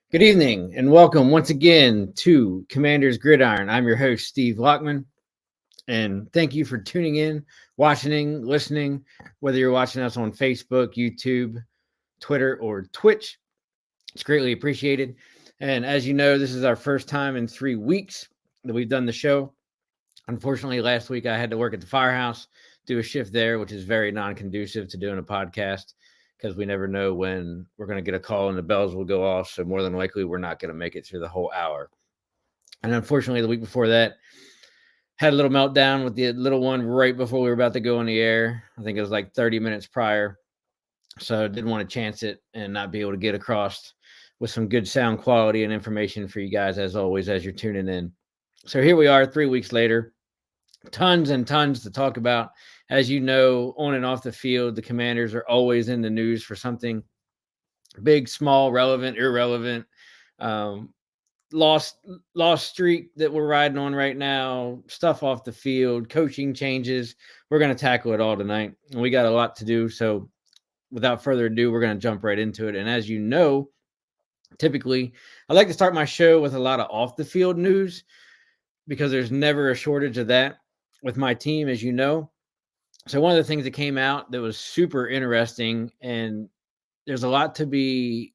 Good evening and welcome once again to Commanders Gridiron. I'm your host, Steve Lockman, and thank you for tuning in, watching, listening, whether you're watching us on Facebook, YouTube, Twitter, or Twitch. It's greatly appreciated. And as you know, this is our first time in 3 weeks that we've done the show. Unfortunately, last week I had to work at the firehouse, do a shift there, which is very non-conducive to doing a podcast, because we never know when we're going to get a call and the bells will go off. So more than likely, we're not going to make it through the whole hour. And unfortunately, the week before that, had a little meltdown with the little one right before we were about to go on the air. I think it was like 30 minutes prior. So I didn't want to chance it and not be able to get across with some good sound quality and information for you guys, as always, as you're tuning in. So here we are 3 weeks later. Tons and tons to talk about. As you know, on and off the field, the Commanders are always in the news for something big, small, relevant, irrelevant, lost streak that we're riding on right now, stuff off the field, coaching changes. We're going to tackle it all tonight, and we got a lot to do. So without further ado, we're going to jump right into it. And as you know, typically I like to start my show with a lot of off the field news because there's never a shortage of that with my team, as you know. So one of the things that came out that was super interesting, and there's a lot to be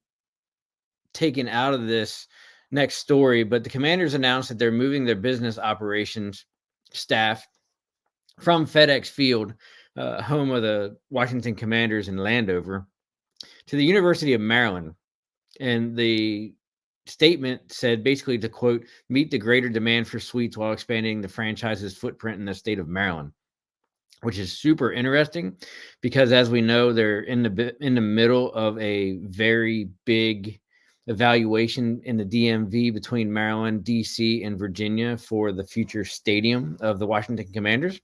taken out of this next story, but the Commanders announced that they're moving their business operations staff from FedEx Field, home of the Washington Commanders in Landover, to the University of Maryland. And the statement said basically to, quote, meet the greater demand for suites while expanding the franchise's footprint in the state of Maryland, which is super interesting because, as we know, they're in the middle of a very big evaluation in the DMV between Maryland, DC, and Virginia for the future stadium of the Washington Commanders.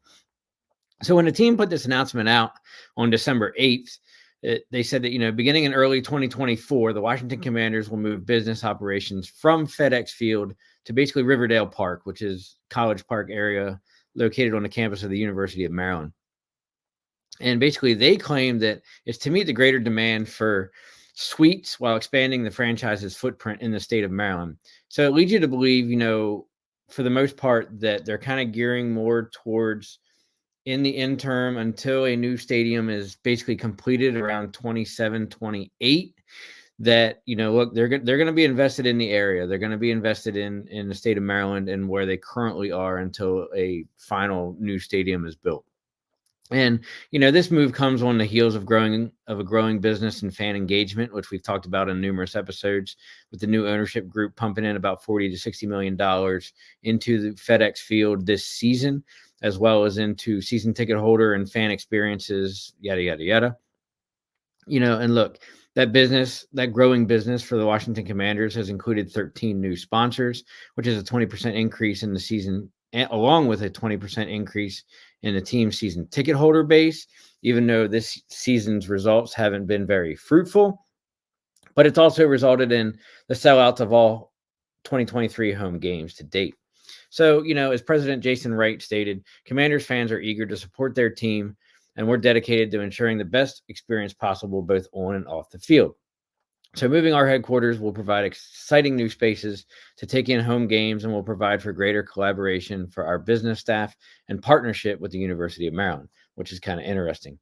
So when the team put this announcement out on December 8th, they said that, beginning in early 2024, the Washington Commanders will move business operations from FedEx Field to basically Riverdale Park, which is College Park area located on the campus of the University of Maryland. And basically they claim that it's to meet the greater demand for suites while expanding the franchise's footprint in the state of Maryland. So it leads you to believe, for the most part, that they're kind of gearing more towards, in the interim, until a new stadium is basically completed around 27, 28, that, look, they're going to be invested in the area. They're going to be invested in the state of Maryland and where they currently are until a final new stadium is built. And, this move comes on the heels of a growing business and fan engagement, which we've talked about in numerous episodes, with the new ownership group pumping in about $40 to $60 million into the FedEx Field this season, as well as into season ticket holder and fan experiences, yada, yada, yada. And look, that growing business for the Washington Commanders has included 13 new sponsors, which is a 20% increase in the season, along with a 20% increase in the team's season ticket holder base, even though this season's results haven't been very fruitful. But it's also resulted in the sellouts of all 2023 home games to date. So, as President Jason Wright stated, Commanders fans are eager to support their team, and we're dedicated to ensuring the best experience possible both on and off the field. So moving our headquarters will provide exciting new spaces to take in home games, and will provide for greater collaboration for our business staff and partnership with the University of Maryland, which is kind of interesting.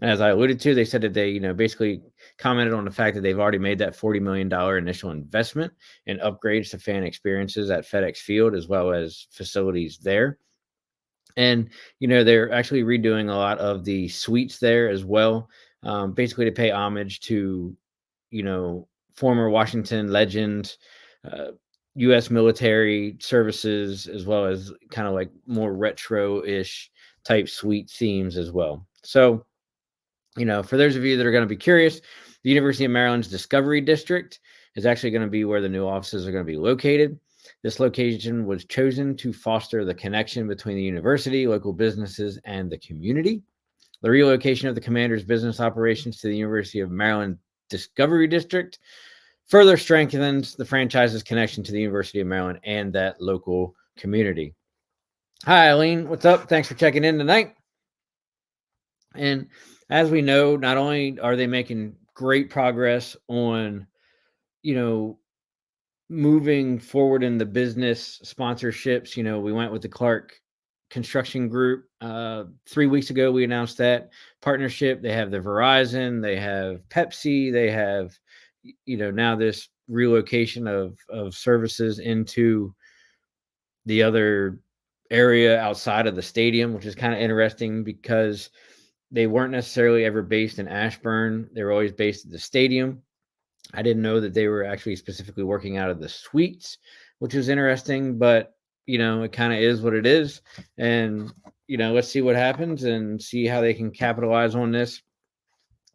And as I alluded to, they said that they, basically commented on the fact that they've already made that $40 million initial investment in upgrades to fan experiences at FedEx Field, as well as facilities there. And, they're actually redoing a lot of the suites there as well, basically to pay homage to, former Washington legend, U.S. military services, as well as kind of like more retro-ish type suite themes as well. So, for those of you that are going to be curious, the University of Maryland's Discovery District is actually going to be where the new offices are going to be located. This location was chosen to foster the connection between the university, local businesses, and the community. The relocation of the Commanders' business operations to the University of Maryland Discovery District further strengthens the franchise's connection to the University of Maryland and that local community. Hi, Eileen. What's up? Thanks for checking in tonight. And as we know, not only are they making great progress on, moving forward in the business sponsorships, we went with the Clark Construction Group. 3 weeks ago, we announced that partnership. They have the Verizon, they have Pepsi, they have, now this relocation of services into the other area outside of the stadium, which is kind of interesting because they weren't necessarily ever based in Ashburn. They were always based at the stadium. I didn't know that they were actually specifically working out of the suites, which is interesting, but it kind of is what it is. And, let's see what happens and see how they can capitalize on this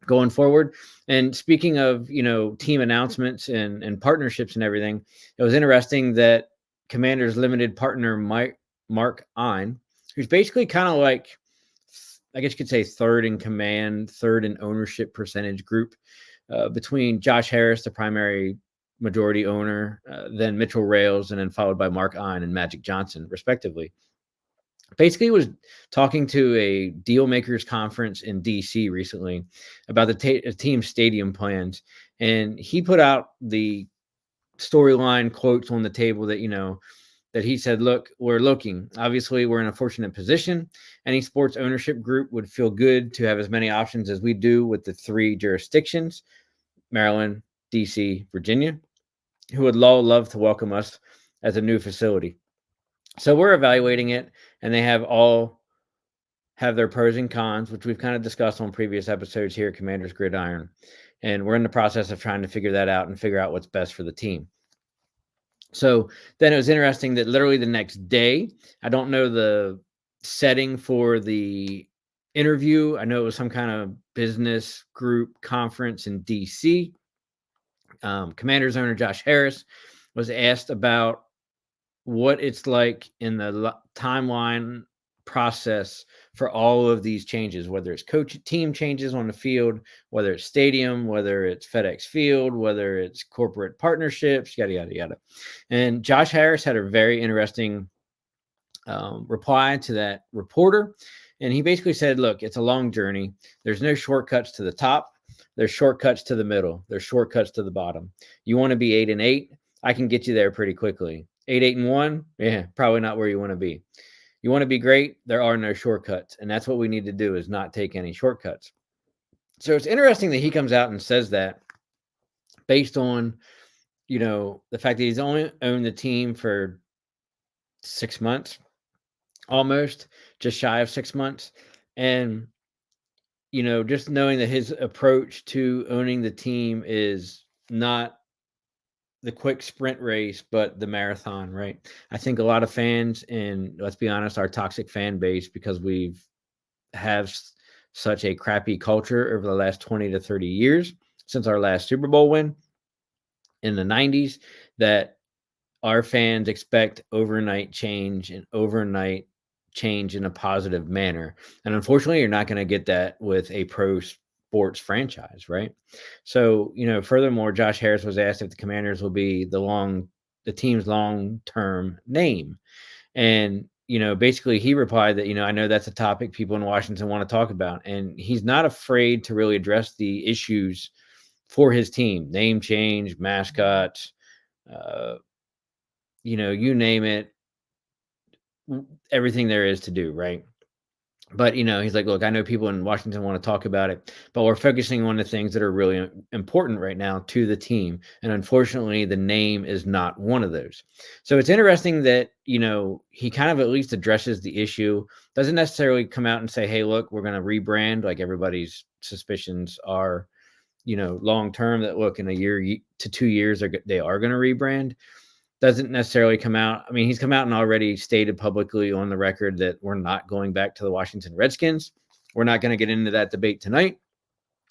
going forward. And speaking of, team announcements and partnerships and everything, it was interesting that Commanders limited partner Mark Ein, who's basically kind of like, I guess you could say third in command, third in ownership percentage group, between Josh Harris, the primary majority owner, then Mitchell Rales, and then followed by Mark Ein and Magic Johnson, respectively. Basically was talking to a deal makers conference in DC recently about the team stadium plans. And he put out the storyline quotes on the table that, that he said, look, we're looking. Obviously, we're in a fortunate position. Any sports ownership group would feel good to have as many options as we do with the 3 jurisdictions, Maryland, DC, Virginia, who would love to welcome us as a new facility. So we're evaluating it, and they have their pros and cons, which we've kind of discussed on previous episodes here at Commanders Gridiron. And we're in the process of trying to figure that out and figure out what's best for the team. So then it was interesting that literally the next day, I don't know the setting for the interview. I know it was some kind of business group conference in DC. Commanders owner Josh Harris was asked about what it's like in the timeline process for all of these changes, whether it's team changes on the field, whether it's stadium, whether it's FedEx Field, whether it's corporate partnerships, yada, yada, yada. And Josh Harris had a very interesting reply to that reporter. And he basically said, look, it's a long journey. There's no shortcuts to the top. There's shortcuts to the middle. There's shortcuts to the bottom. You want to be 8-8? I can get you there pretty quickly. 8-1? Yeah, probably not where you want to be. You want to be great? There are no shortcuts. And that's what we need to do, is not take any shortcuts. So it's interesting that he comes out and says that based on, the fact that he's only owned the team for 6 months, almost just shy of 6 months. And, just knowing that his approach to owning the team is not the quick sprint race, but the marathon, right? I think a lot of fans, and let's be honest, our toxic fan base, because we've have such a crappy culture over the last 20 to 30 years since our last Super Bowl win in the 90s, that our fans expect overnight change and overnight change in a positive manner. And unfortunately, you're not going to get that with a pro sports franchise, right? So, furthermore, Josh Harris was asked if the Commanders will be the team's long-term name. And, basically he replied that, I know that's a topic people in Washington want to talk about. And he's not afraid to really address the issues for his team, name change, mascots, you name it, everything there is to do, right? But, he's like, look, I know people in Washington want to talk about it, but we're focusing on the things that are really important right now to the team. And unfortunately, the name is not one of those. So it's interesting that, he kind of at least addresses the issue, doesn't necessarily come out and say, hey, look, we're going to rebrand, like everybody's suspicions are, long term, that look, in a year to 2 years, they are going to rebrand. doesn't necessarily come out. I mean, he's come out and already stated publicly on the record that we're not going back to the Washington Redskins. We're not going to get into that debate tonight.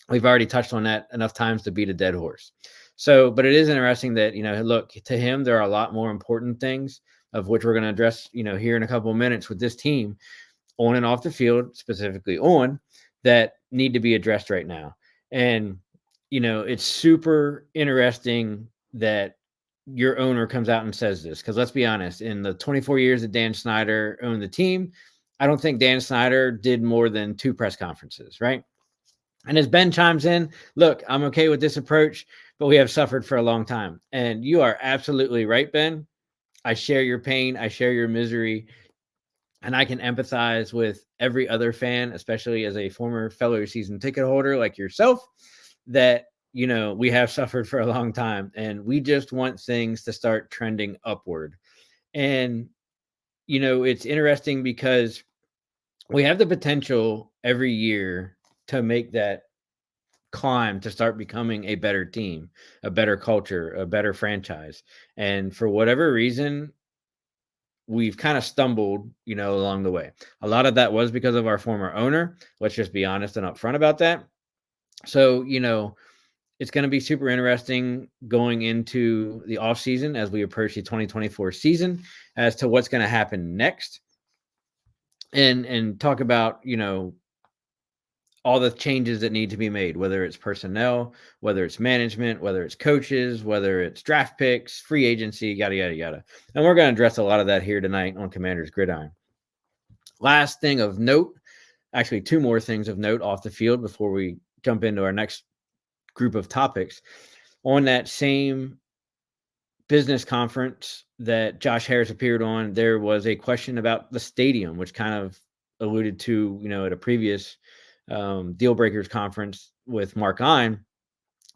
We've already touched on that enough times to beat a dead horse. So, but it is interesting that, look, to him, there are a lot more important things of which we're going to address, here in a couple of minutes with this team on and off the field, specifically on, that need to be addressed right now. And, it's super interesting that your owner comes out and says this, because let's be honest, in the 24 years that Dan Snyder owned the team, I don't think Dan Snyder did more than 2 press conferences, right? And as Ben chimes in, look, I'm okay with this approach, but we have suffered for a long time. And you are absolutely right, Ben. I share your pain. I share your misery. And I can empathize with every other fan, especially as a former fellow season ticket holder like yourself, that, we have suffered for a long time and we just want things to start trending upward. And, it's interesting because we have the potential every year to make that climb to start becoming a better team, a better culture, a better franchise. And for whatever reason, we've kind of stumbled, along the way. A lot of that was because of our former owner. Let's just be honest and upfront about that. So, it's going to be super interesting going into the off season as we approach the 2024 season as to what's going to happen next, and talk about, all the changes that need to be made, whether it's personnel, whether it's management, whether it's coaches, whether it's draft picks, free agency, yada, yada, yada. And we're going to address a lot of that here tonight on Commanders Gridiron. Last thing of note, actually 2 more things of note off the field before we jump into our next group of topics. On that same business conference that Josh Harris appeared on, there was a question about the stadium, which kind of alluded to, at a previous Deal Breakers conference with Mark Ein.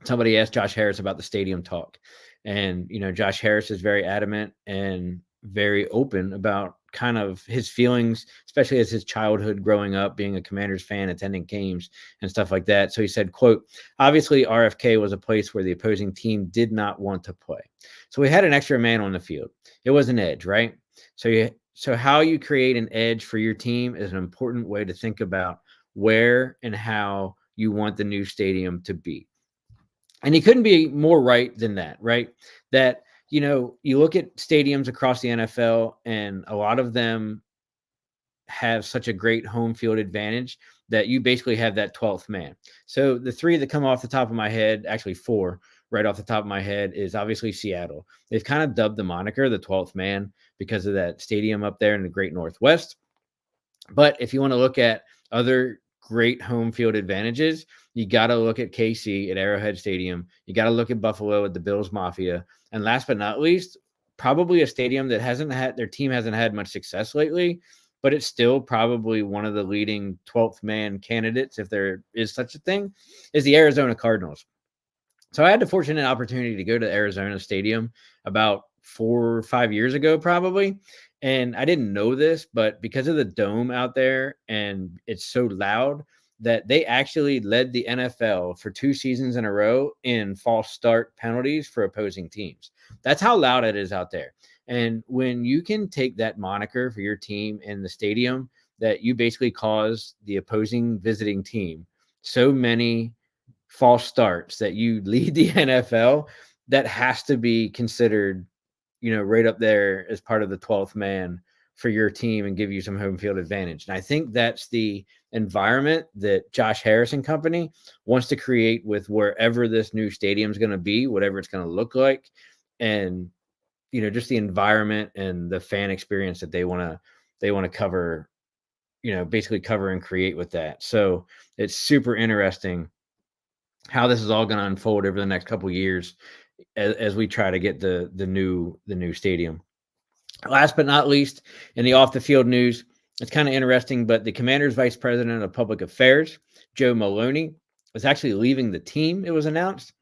Somebody asked Josh Harris about the stadium talk. And, Josh Harris is very adamant and very open about kind of his feelings, especially as his childhood growing up, being a Commanders fan, attending games and stuff like that. So he said, quote, obviously RFK was a place where the opposing team did not want to play. So we had an extra man on the field. It was an edge, right? So how you create an edge for your team is an important way to think about where and how you want the new stadium to be. And he couldn't be more right than that, right? That, you look at stadiums across the NFL and a lot of them have such a great home field advantage that you basically have that 12th man. So the 3 that come off the top of my head, actually 4 right off the top of my head, is obviously Seattle. They've kind of dubbed the moniker the 12th man because of that stadium up there in the Great Northwest. But if you want to look at other great home field advantages, you got to look at KC at Arrowhead Stadium. You got to look at Buffalo at the Bills Mafia. And last but not least, probably a stadium that their team hasn't had much success lately, but it's still probably one of the leading 12th man candidates, if there is such a thing, is the Arizona Cardinals. So I had the fortunate opportunity to go to Arizona Stadium about 4 or 5 years ago, probably. And I didn't know this, but because of the dome out there and it's so loud, that they actually led the NFL for 2 seasons in a row in false start penalties for opposing teams. That's how loud it is out there. And when you can take that moniker for your team in the stadium, that you basically cause the opposing visiting team so many false starts that you lead the NFL, that has to be considered, right up there as part of the 12th man for your team and give you some home field advantage. And I think that's the environment that Josh Harris and company wants to create with wherever this new stadium is going to be, whatever it's going to look like. And, just the environment and the fan experience that they want to cover, basically cover and create with that. So it's super interesting how this is all going to unfold over the next couple of years as we try to get the new stadium. Last but not least, in the off the field news, it's kind of interesting, but the Commanders Vice President of Public Affairs, Joe Maloney, is actually leaving the team, it was announced,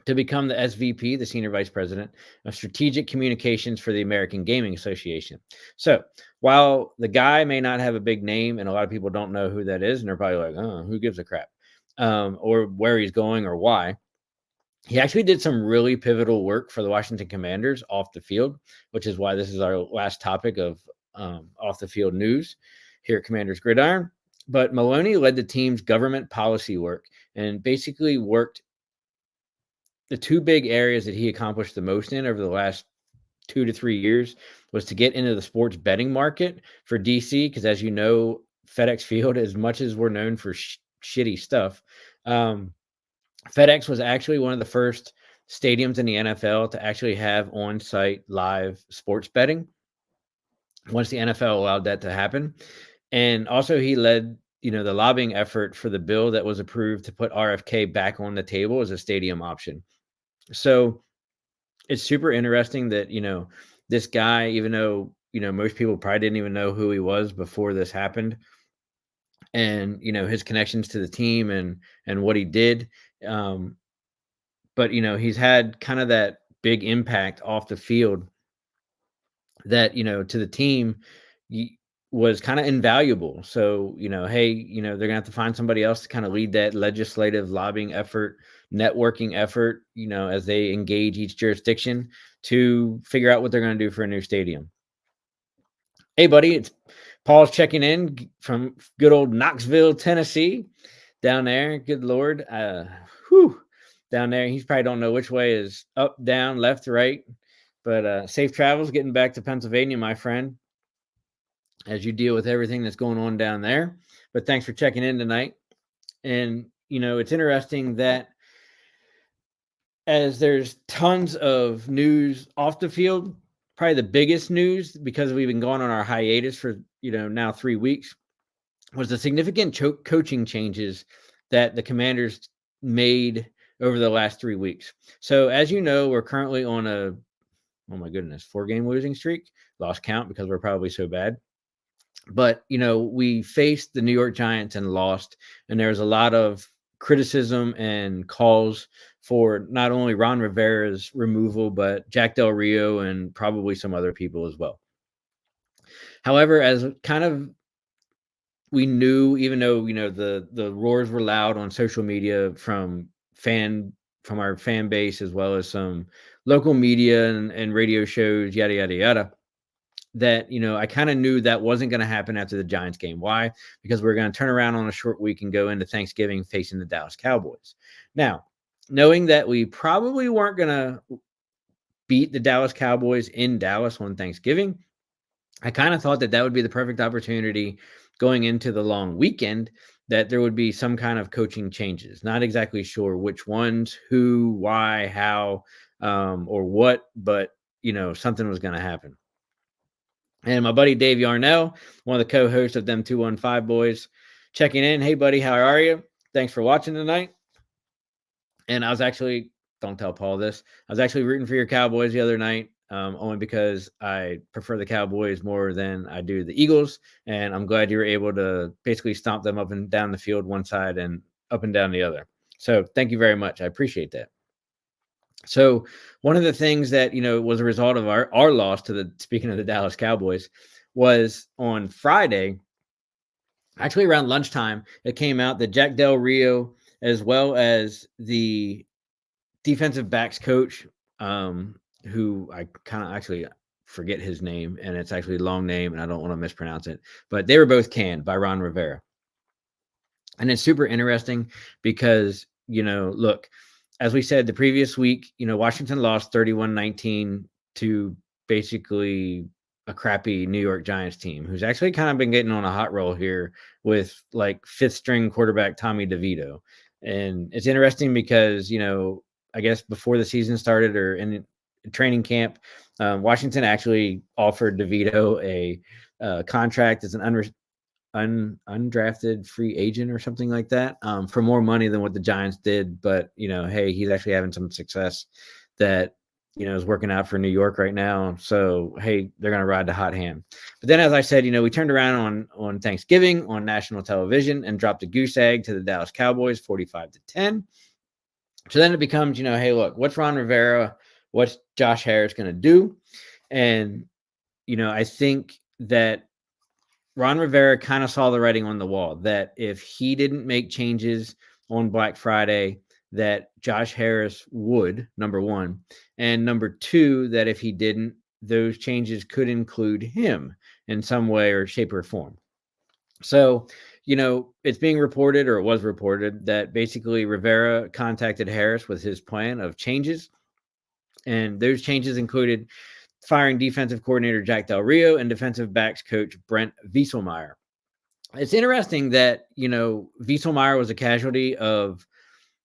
to become the SVP, the Senior Vice President of Strategic Communications for the American Gaming Association. So while the guy may not have a big name and a lot of people don't know who that is, and they're probably like, oh, who gives a crap, or where he's going or why, He actually did some really pivotal work for the Washington Commanders off the field, which is why this is our last topic of off the field news here at Commanders Gridiron. But Maloney led the team's government policy work and basically worked the two big areas that he accomplished the most in over the last 2 to 3 years was to get into the sports betting market for DC, because as you know, FedEx Field, as much as we're known for shitty stuff, FedEx was actually one of the first stadiums in the NFL to actually have on-site live sports betting once the NFL allowed that to happen. And also he led, the lobbying effort for the bill that was approved to put RFK back on the table as a stadium option. So it's super interesting that, this guy, even though, most people probably didn't even know who he was before this happened, and, his connections to the team and what he did. But, he's had kind of that big impact off the field that, to the team was kind of invaluable. So, hey, they're gonna have to find somebody else to kind of lead that legislative lobbying effort, networking effort, as they engage each jurisdiction to figure out what they're going to do for a new stadium. Hey, buddy, it's Paul's checking in from good old Knoxville, Tennessee, down there. Good Lord. Down there. He probably don't know which way is up, down, left, right. But safe travels getting back to Pennsylvania, my friend, as you deal with everything that's going on down there. But thanks for checking in tonight. And, it's interesting that as there's tons of news off the field, probably the biggest news, because we've been going on our hiatus for, now 3 weeks, was the significant coaching changes that the Commanders made over the last 3 weeks. So as you know, we're currently on a, oh my goodness, 4-game losing streak. Lost count because we're probably so bad. But, we faced the New York Giants and lost. And there was a lot of criticism and calls for not only Ron Rivera's removal, but Jack Del Rio and probably some other people as well. However, as kind of we knew, even though, the roars were loud on social media from our fan base, as well as some local media and radio shows, yada, yada, yada, that, I kind of knew that wasn't going to happen after the Giants game. Why? Because we're going to turn around on a short week and go into Thanksgiving facing the Dallas Cowboys. Now, knowing that we probably weren't going to beat the Dallas Cowboys in Dallas on Thanksgiving, I kind of thought that would be the perfect opportunity going into the long weekend, that there would be some kind of coaching changes. Not exactly sure which ones, who, why, how, or what, but, something was going to happen. And my buddy Dave Yarnell, one of the co-hosts of them 215 boys, checking in. Hey, buddy, how are you? Thanks for watching tonight. And I was actually, don't tell Paul this, I was actually rooting for your Cowboys the other night, only because I prefer the Cowboys more than I do the Eagles. And I'm glad you were able to basically stomp them up and down the field one side and up and down the other. So thank you very much. I appreciate that. So one of the things that, was a result of our loss to speaking of the Dallas Cowboys, was on Friday, actually around lunchtime, it came out that Jack Del Rio, as well as the defensive backs coach, who I kind of actually forget his name, and it's actually a long name and I don't want to mispronounce it, but they were both canned by Ron Rivera. And it's super interesting because, look, as we said the previous week, Washington lost 31-19 to basically a crappy New York Giants team, who's actually kind of been getting on a hot roll here with like 5th string quarterback Tommy DeVito. And it's interesting because, I guess before the season started or in training camp, Washington actually offered DeVito a contract as an undrafted free agent or something like that, for more money than what the Giants did. But, hey, he's actually having some success that, is working out for New York right now. So, hey, they're going to ride the hot hand. But then, as I said, we turned around on Thanksgiving on national television and dropped a goose egg to the Dallas Cowboys, 45-10. So then it becomes, hey, look, what's Ron Rivera, what's Josh Harris going to do? And, I think that Ron Rivera kind of saw the writing on the wall, that if he didn't make changes on Black Friday, that Josh Harris would, number one, and number two, that if he didn't, those changes could include him in some way or shape or form. So, it's being reported, or it was reported, that basically Rivera contacted Harris with his plan of changes. And those changes included firing defensive coordinator Jack Del Rio and defensive backs coach Brent Wieselmeyer. It's interesting that, Wieselmeyer was a casualty of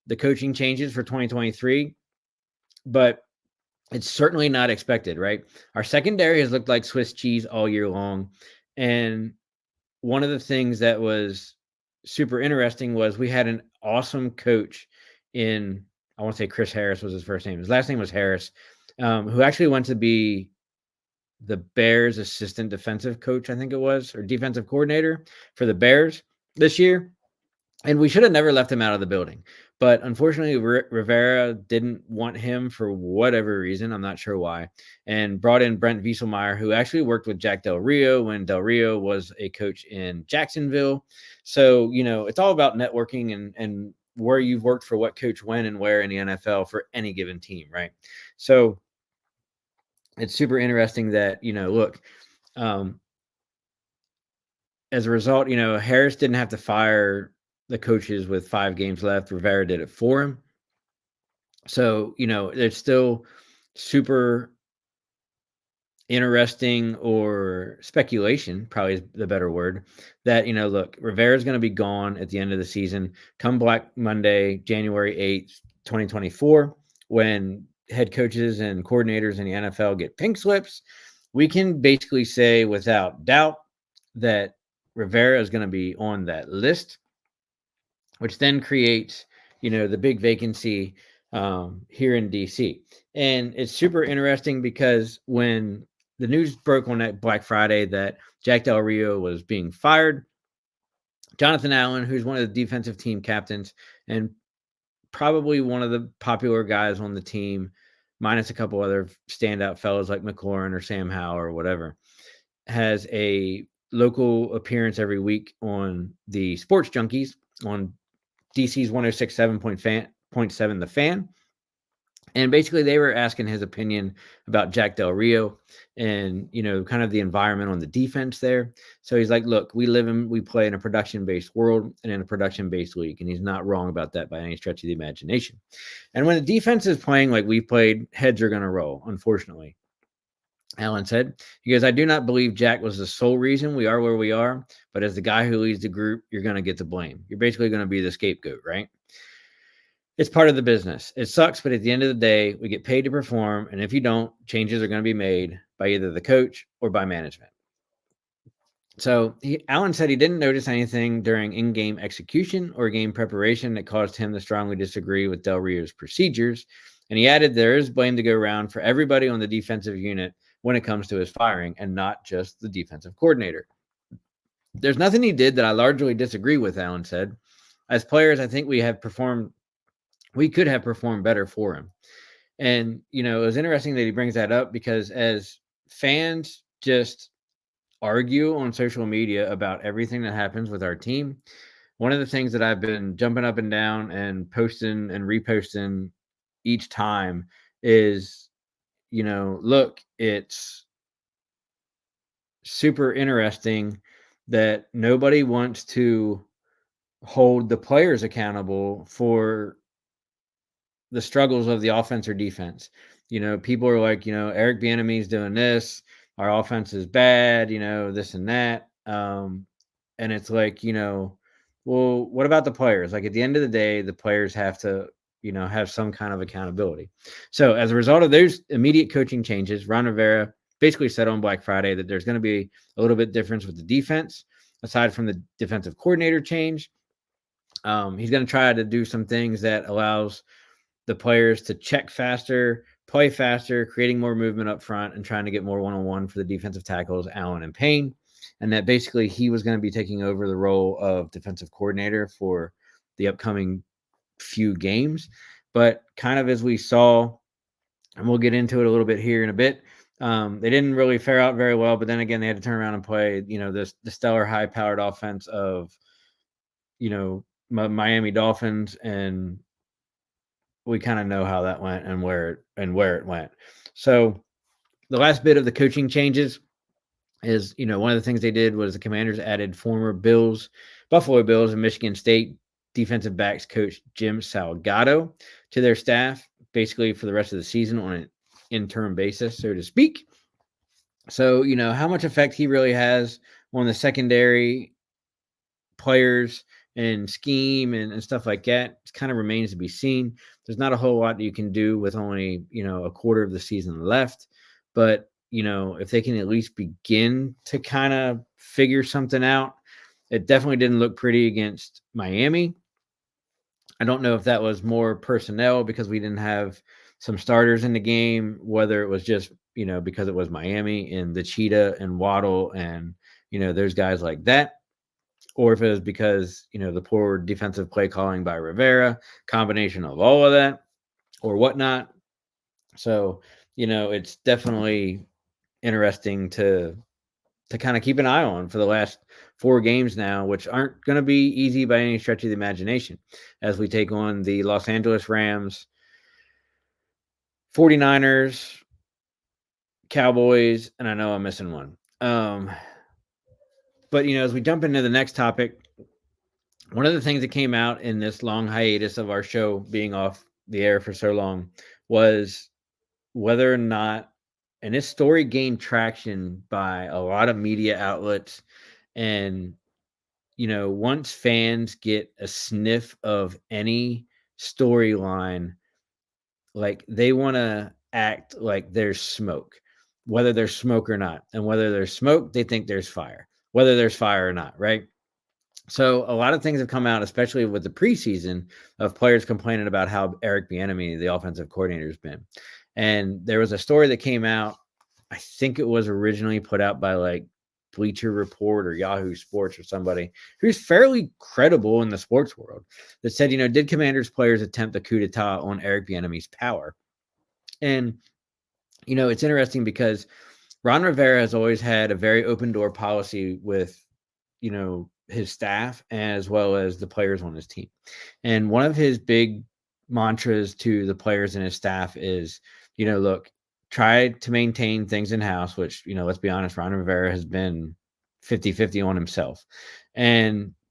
the coaching changes for 2023, but it's certainly not expected, right? Our secondary has looked like Swiss cheese all year long. And one of the things that was super interesting was we had an awesome coach in, I want to say Chris Harris was his first name. His last name was Harris, who actually went to be the Bears assistant defensive coach, I think it was, or defensive coordinator for the Bears this year. And we should have never left him out of the building. But unfortunately, Rivera didn't want him for whatever reason. I'm not sure why. And brought in Brent Wieselmeyer, who actually worked with Jack Del Rio when Del Rio was a coach in Jacksonville. So, it's all about networking and where you've worked for what coach when and where in the NFL for any given team, right? So it's super interesting that, look, as a result, Harris didn't have to fire the coaches with 5 games left. Rivera did it for him. So, it's still super interesting, or speculation, probably is the better word, that, look, Rivera's going to be gone at the end of the season. Come Black Monday, January 8th, 2024, when head coaches and coordinators in the NFL get pink slips, we can basically say without doubt that Rivera is going to be on that list, which then creates, the big vacancy here in DC. And it's super interesting because when the news broke on that Black Friday that Jack Del Rio was being fired, Jonathan Allen, who's one of the defensive team captains and probably one of the popular guys on the team, minus a couple other standout fellows like McLaurin or Sam Howell or whatever, has a local appearance every week on the Sports Junkies on DC's 106.7 The Fan. And basically they were asking his opinion about Jack Del Rio and, kind of the environment on the defense there. So he's like, look, we play in a production-based world and in a production-based league. And he's not wrong about that by any stretch of the imagination. And when the defense is playing like we played, heads are going to roll, unfortunately. Allen said, he goes, I do not believe Jack was the sole reason we are where we are, but as the guy who leads the group, you're going to get the blame. You're basically going to be the scapegoat, right? It's part of the business. It sucks, but at the end of the day, we get paid to perform. And if you don't, changes are going to be made by either the coach or by management. So Allen said he didn't notice anything during in-game execution or game preparation that caused him to strongly disagree with Del Rio's procedures. And he added there is blame to go around for everybody on the defensive unit when it comes to his firing and not just the defensive coordinator. There's nothing he did that I largely disagree with, Allen said. As players, I think we could have performed better for him. And, it was interesting that he brings that up because as fans just argue on social media about everything that happens with our team, one of the things that I've been jumping up and down and posting and reposting each time is, look, it's super interesting that nobody wants to hold the players accountable for the struggles of the offense or defense. People are like, Eric Bieniemy's doing this, our offense is bad, this and that. And it's like, well, what about the players? Like at the end of the day, the players have to, have some kind of accountability. So as a result of those immediate coaching changes, Ron Rivera basically said on Black Friday that there's going to be a little bit difference with the defense, aside from the defensive coordinator change. He's going to try to do some things that allows the players to check faster, play faster, creating more movement up front and trying to get more one-on-one for the defensive tackles, Allen and Payne. And that basically he was going to be taking over the role of defensive coordinator for the upcoming few games. But kind of as we saw, and we'll get into it a little bit here in a bit, they didn't really fare out very well. But then again, they had to turn around and play, the stellar high-powered offense of, Miami Dolphins and we kind of know how that went and where it went. So the last bit of the coaching changes is, one of the things they did was the Commanders added former Buffalo Bills and Michigan State defensive backs coach Jim Salgado to their staff, basically for the rest of the season on an interim basis, so to speak. So, how much effect he really has on the secondary players and scheme and stuff like that, it kind of remains to be seen. There's not a whole lot that you can do with only, a quarter of the season left. But, if they can at least begin to kind of figure something out, it definitely didn't look pretty against Miami. I don't know if that was more personnel because we didn't have some starters in the game, whether it was just, because it was Miami and the Cheetah and Waddle and, there's guys like that, or if it was because, the poor defensive play calling by Rivera, combination of all of that or whatnot. So, it's definitely interesting to kind of keep an eye on for the last 4 games now, which aren't going to be easy by any stretch of the imagination, as we take on the Los Angeles Rams, 49ers, Cowboys, and I know I'm missing one. But, as we jump into the next topic, one of the things that came out in this long hiatus of our show being off the air for so long was whether or not, and this story gained traction by a lot of media outlets. And, once fans get a sniff of any storyline, like they want to act like there's smoke, whether there's smoke or not. And whether there's smoke, they think there's fire, whether there's fire or not, right? So a lot of things have come out, especially with the preseason, of players complaining about how Eric Bieniemy, the offensive coordinator, has been. And there was a story that came out, I think it was originally put out by like Bleacher Report or Yahoo Sports or somebody who's fairly credible in the sports world, that said, did Commanders players attempt a coup d'etat on Eric Bieniemy's power? And, it's interesting because Ron Rivera has always had a very open door policy with, his staff as well as the players on his team. And one of his big mantras to the players and his staff is, look, try to maintain things in house, which, let's be honest, Ron Rivera has been 50-50 on himself.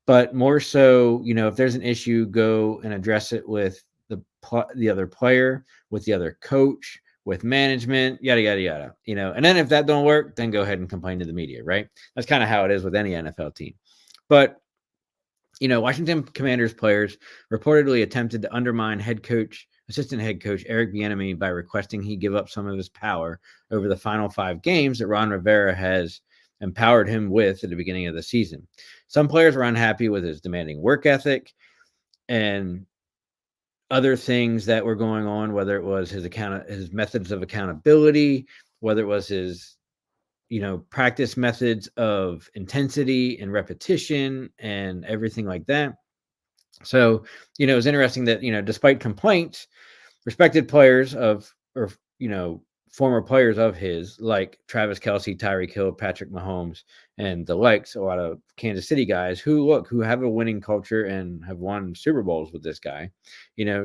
But more so, if there's an issue, go and address it with the other player, with the other coach, with management, yada, yada, yada, and then if that don't work, then go ahead and complain to the media, right? That's kind of how it is with any NFL team. But, Washington Commanders players reportedly attempted to undermine assistant head coach Eric Bieniemy by requesting he give up some of his power over the final 5 games that Ron Rivera has empowered him with at the beginning of the season. Some players were unhappy with his demanding work ethic and other things that were going on, whether it was his methods of accountability, whether it was his practice methods of intensity and repetition and everything like that. So, it was interesting that, despite complaints, respected players former players of his, like Travis Kelce, Tyreek Hill, Patrick Mahomes, and the likes, a lot of Kansas City guys who have a winning culture and have won Super Bowls with this guy,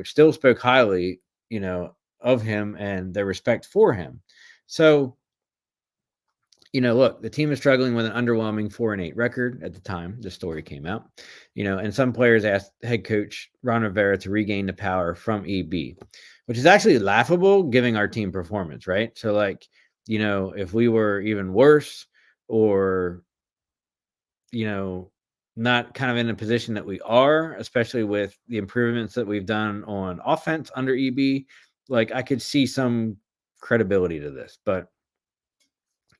still spoke highly, of him and their respect for him. So, look, the team is struggling with an underwhelming 4-8 record at the time the story came out, and some players asked head coach Ron Rivera to regain the power from EB, which is actually laughable given our team performance, right? So, like, if we were even worse or, not kind of in a position that we are, especially with the improvements that we've done on offense under EB, like I could see some credibility to this, but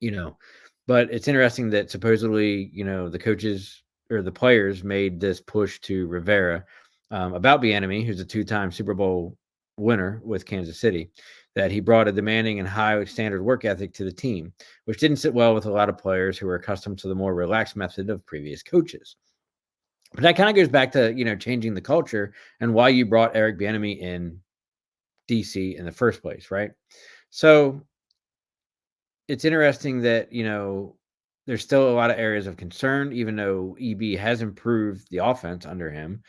it's interesting that supposedly, the coaches or the players made this push to Rivera about Bieniemy, who's a 2-time Super Bowl winner with Kansas City, that he brought a demanding and high standard work ethic to the team, which didn't sit well with a lot of players who were accustomed to the more relaxed method of previous coaches. But that kind of goes back to, changing the culture and why you brought Eric Bieniemy in DC in the first place, right? So it's interesting that, there's still a lot of areas of concern, even though EB has improved the offense under him,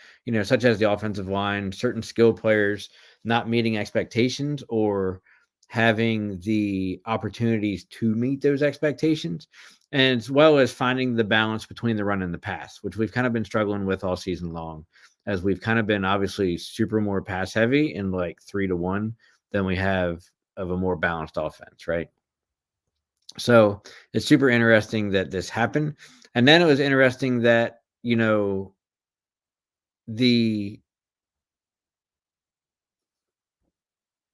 such as the offensive line, certain skill players not meeting expectations or having the opportunities to meet those expectations, and as well as finding the balance between the run and the pass, which we've kind of been struggling with all season long, as we've kind of been obviously super more pass heavy in like 3-1 than we have of a more balanced offense, right? So it's super interesting that this happened. And then it was interesting that, the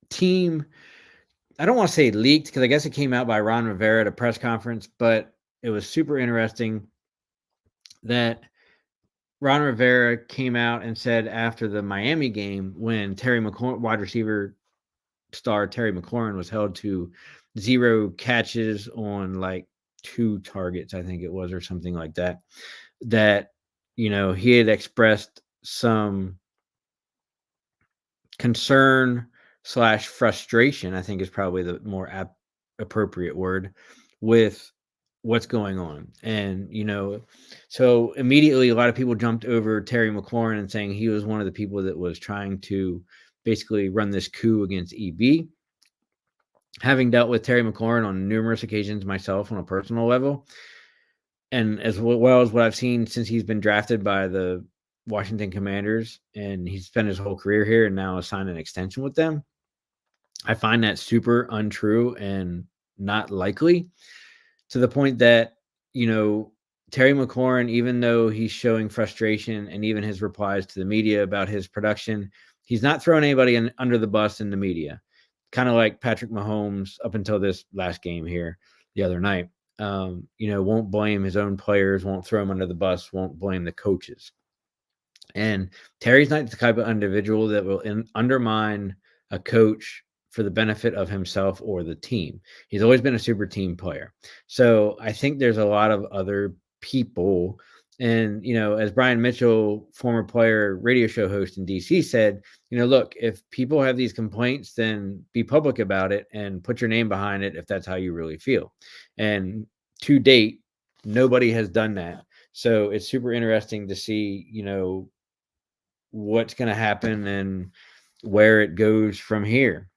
team, I don't want to say leaked because I guess it came out by Ron Rivera at a press conference, but it was super interesting that Ron Rivera came out and said after the Miami game, when Terry McLaurin, wide receiver star Terry McLaurin, was held to 0 catches on like 2 targets, I think it was, or something like that, that, he had expressed some concern slash frustration, I think is probably the more appropriate word, with what's going on. And, so immediately a lot of people jumped over Terry McLaurin and saying he was one of the people that was trying to basically run this coup against EB. Having dealt with Terry McLaurin on numerous occasions myself on a personal level, and as well as what I've seen since he's been drafted by the Washington Commanders, and he's spent his whole career here and now signed an extension with them, I find that super untrue and not likely, to the point that, Terry McLaurin, even though he's showing frustration and even his replies to the media about his production, he's not throwing anybody under the bus in the media. Kind of like Patrick Mahomes up until this last game here the other night. Won't blame his own players, won't throw them under the bus, won't blame the coaches. And Terry's not the type of individual that will undermine a coach for the benefit of himself or the team. He's always been a super team player. So I think there's a lot of other people. And, as Brian Mitchell, former player, radio show host in DC, said, look, if people have these complaints, then be public about it and put your name behind it if that's how you really feel. And to date, nobody has done that. So it's super interesting to see, what's going to happen and where it goes from here.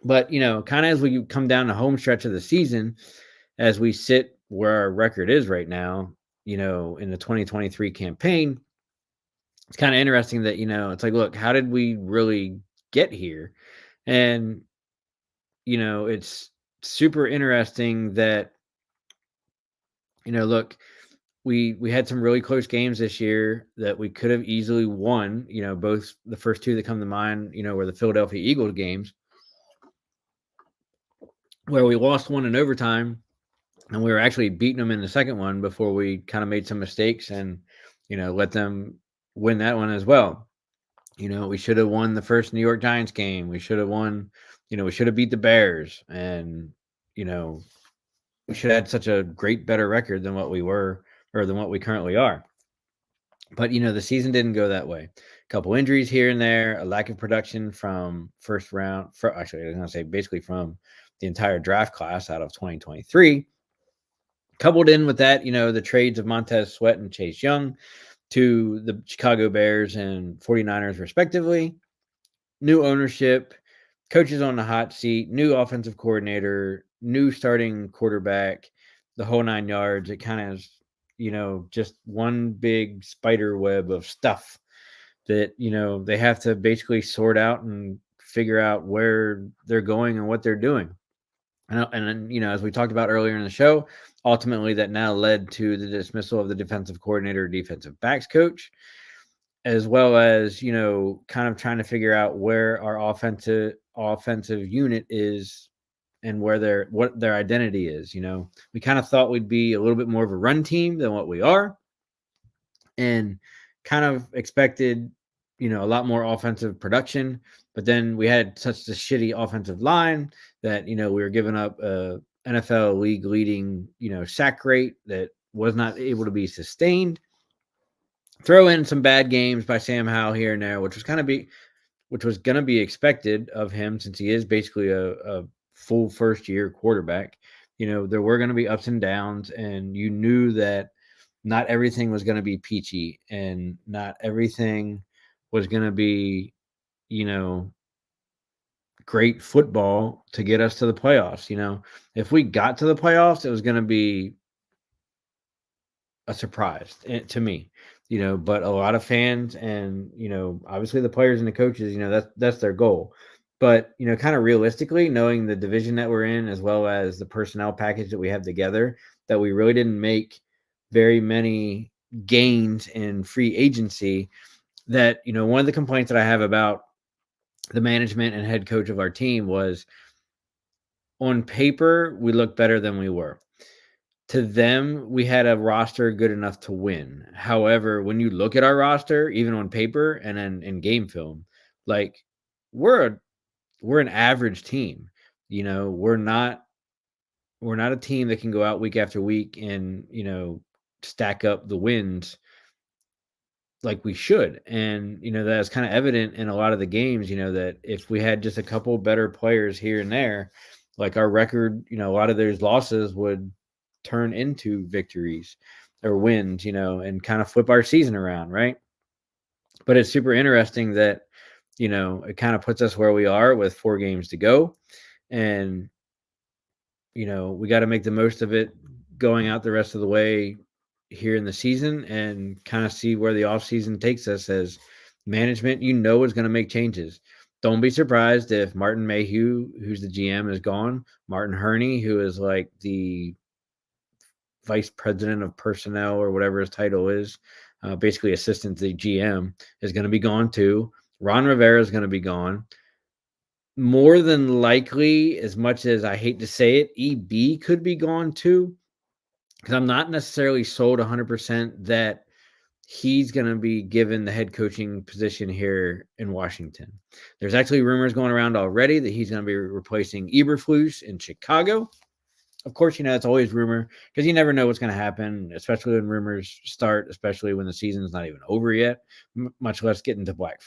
But, kind of as we come down the home stretch of the season, as we sit where our record is right now, in the 2023 campaign, it's kind of interesting that, it's like, look, how did we really get here? And, it's super interesting that, look, we had some really close games this year that we could have easily won. Both the first 2 that come to mind, were the Philadelphia Eagles games, where we lost one in overtime, and we were actually beating them in the second one before we kind of made some mistakes and, let them win that one as well. We should have won the first New York Giants game. We should have won, we should have beat the Bears, and, we should have had such a better record than what we were, or than what we currently are. But, the season didn't go that way. A couple injuries here and there, a lack of production from first round, actually, I was going to say basically from the entire draft class out of 2023. Coupled in with that, the trades of Montez Sweat and Chase Young to the Chicago Bears and 49ers, respectively. New ownership, coaches on the hot seat, new offensive coordinator, new starting quarterback, the whole 9 yards. It kind of, just one big spider web of stuff that, they have to basically sort out and figure out where they're going and what they're doing. And then, as we talked about earlier in the show, ultimately that now led to the dismissal of the defensive coordinator, defensive backs coach, as well as, kind of trying to figure out where our offensive unit is and what their identity is. We kind of thought we'd be a little bit more of a run team than what we are, and kind of expected, a lot more offensive production. But then we had such a shitty offensive line that, we were giving up a NFL league leading, sack rate that was not able to be sustained. Throw in some bad games by Sam Howell here and there, which was going to be expected of him, since he is basically a full first year quarterback. There were going to be ups and downs, and you knew that not everything was going to be peachy, and not everything was going to be, great football to get us to the playoffs. If we got to the playoffs, it was going to be a surprise to me. But a lot of fans and obviously the players and the coaches, that's their goal. But kind of realistically, knowing the division that we're in, as well as the personnel package that we have together, that we really didn't make very many gains in free agency. That one of the complaints that I have about the management and head coach of our team was, on paper we looked better than we were. To them, we had a roster good enough to win. However, when you look at our roster, even on paper and then in game film, like we're an average team. We're not a team that can go out week after week and stack up the wins like we should. And that's kind of evident in a lot of the games. That if we had just a couple better players here and there, like our record, a lot of those losses would turn into victories or wins, and kind of flip our season around, right? But it's super interesting that, it kind of puts us where we are with 4 games to go. And, we got to make the most of it going out the rest of the way here in the season and kind of see where the offseason takes us. As management, is going to make changes. Don't be surprised if Martin Mayhew, who's the GM, is gone. Martin Herney, who is like the vice president of personnel or whatever his title is, basically assistant to the GM, is going to be gone too. Ron Rivera is going to be gone. More than likely, as much as I hate to say it, EB could be gone too, because I'm not necessarily sold 100% that he's going to be given the head coaching position here in Washington. There's actually rumors going around already that he's going to be replacing Eberflus in Chicago. Of course, it's always rumor, because you never know what's going to happen, especially when rumors start, especially when the season's not even over yet, much less get into Black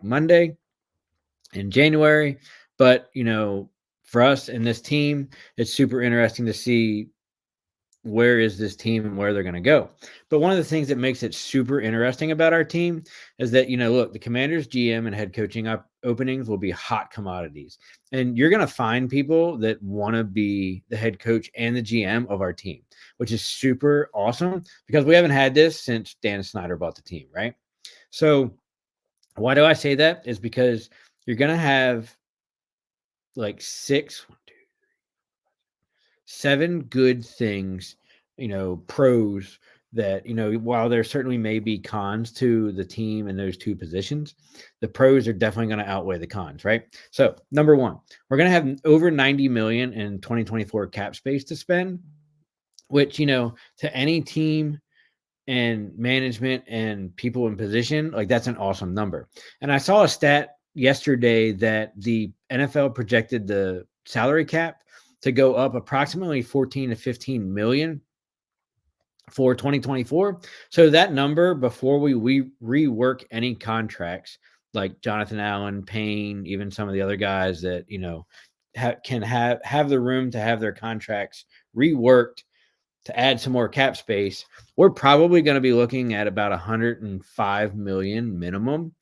Monday in January. But, for us and this team, it's super interesting to see where is this team and where they're going to go. But one of the things that makes it super interesting about our team is that, look, the Commanders GM and head coaching openings will be hot commodities. And you're going to find people that want to be the head coach and the GM of our team, which is super awesome, because we haven't had this since Dan Snyder bought the team, right? So why do I say that? Is because you're going to have like 7 good things, pros that, while there certainly may be cons to the team in those 2 positions, the pros are definitely going to outweigh the cons, right? So number 1, we're going to have over 90 million in 2024 cap space to spend, which, to any team and management and people in position, like that's an awesome number. And I saw a stat yesterday that the NFL projected the salary cap to go up approximately 14 to 15 million for 2024. So that number, before we rework any contracts, like Jonathan Allen, Payne, even some of the other guys that, can have the room to have their contracts reworked to add some more cap space, we're probably going to be looking at about 105 million minimum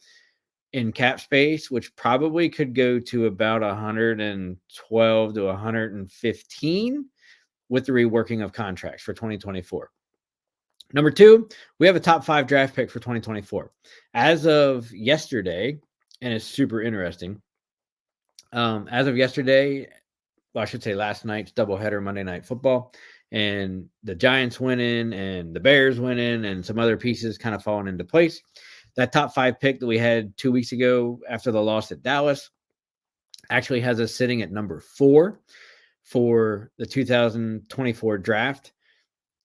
in cap space, which probably could go to about 112 to 115 with the reworking of contracts for 2024. Number 2, we have a top 5 draft pick for 2024. As of yesterday, and it's super interesting, as of yesterday, well, I should say last night's doubleheader Monday Night Football, and the Giants winning and the Bears winning and some other pieces kind of falling into place. That top 5 pick that we had 2 weeks ago after the loss at Dallas actually has us sitting at number 4 for the 2024 draft.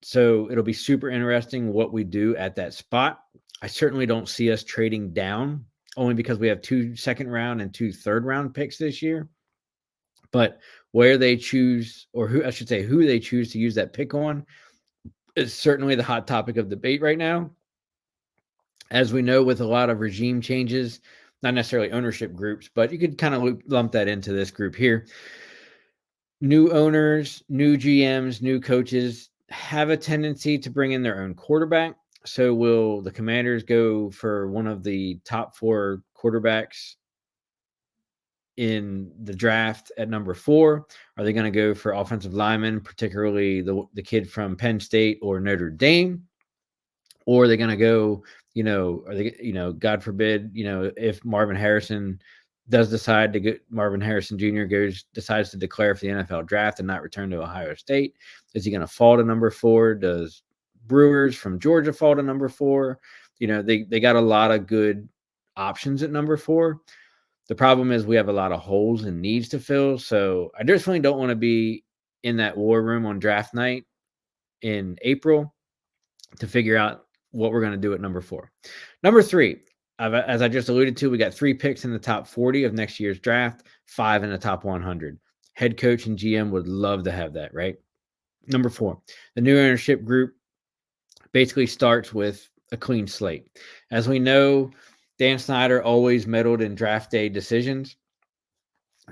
So it'll be super interesting what we do at that spot. I certainly don't see us trading down, only because we have 2 second-round and 2 third-round picks this year. But where they choose, or who they choose to use that pick on, is certainly the hot topic of debate right now. As we know, with a lot of regime changes, not necessarily ownership groups, but you could kind of lump that into this group here. New owners, new GMs, new coaches have a tendency to bring in their own quarterback. So will the Commanders go for one of the top 4 quarterbacks in the draft at number 4? Are they going to go for offensive linemen, particularly the kid from Penn State or Notre Dame? Or are they going to go, are they, God forbid, if Marvin Harrison does decide to go, Marvin Harrison Jr. decides to declare for the NFL draft and not return to Ohio State, is he going to fall to number 4? Does Brewers from Georgia fall to number 4? They got a lot of good options at number 4. The problem is we have a lot of holes and needs to fill. So I definitely don't want to be in that war room on draft night in April to figure out what we're going to do at number 4. Number 3, as I just alluded to, we got 3 picks in the top 40 of next year's draft, 5 in the top 100. Head coach and GM would love to have that, right? Number 4, the new ownership group basically starts with a clean slate. As we know, Dan Snyder always meddled in draft day decisions.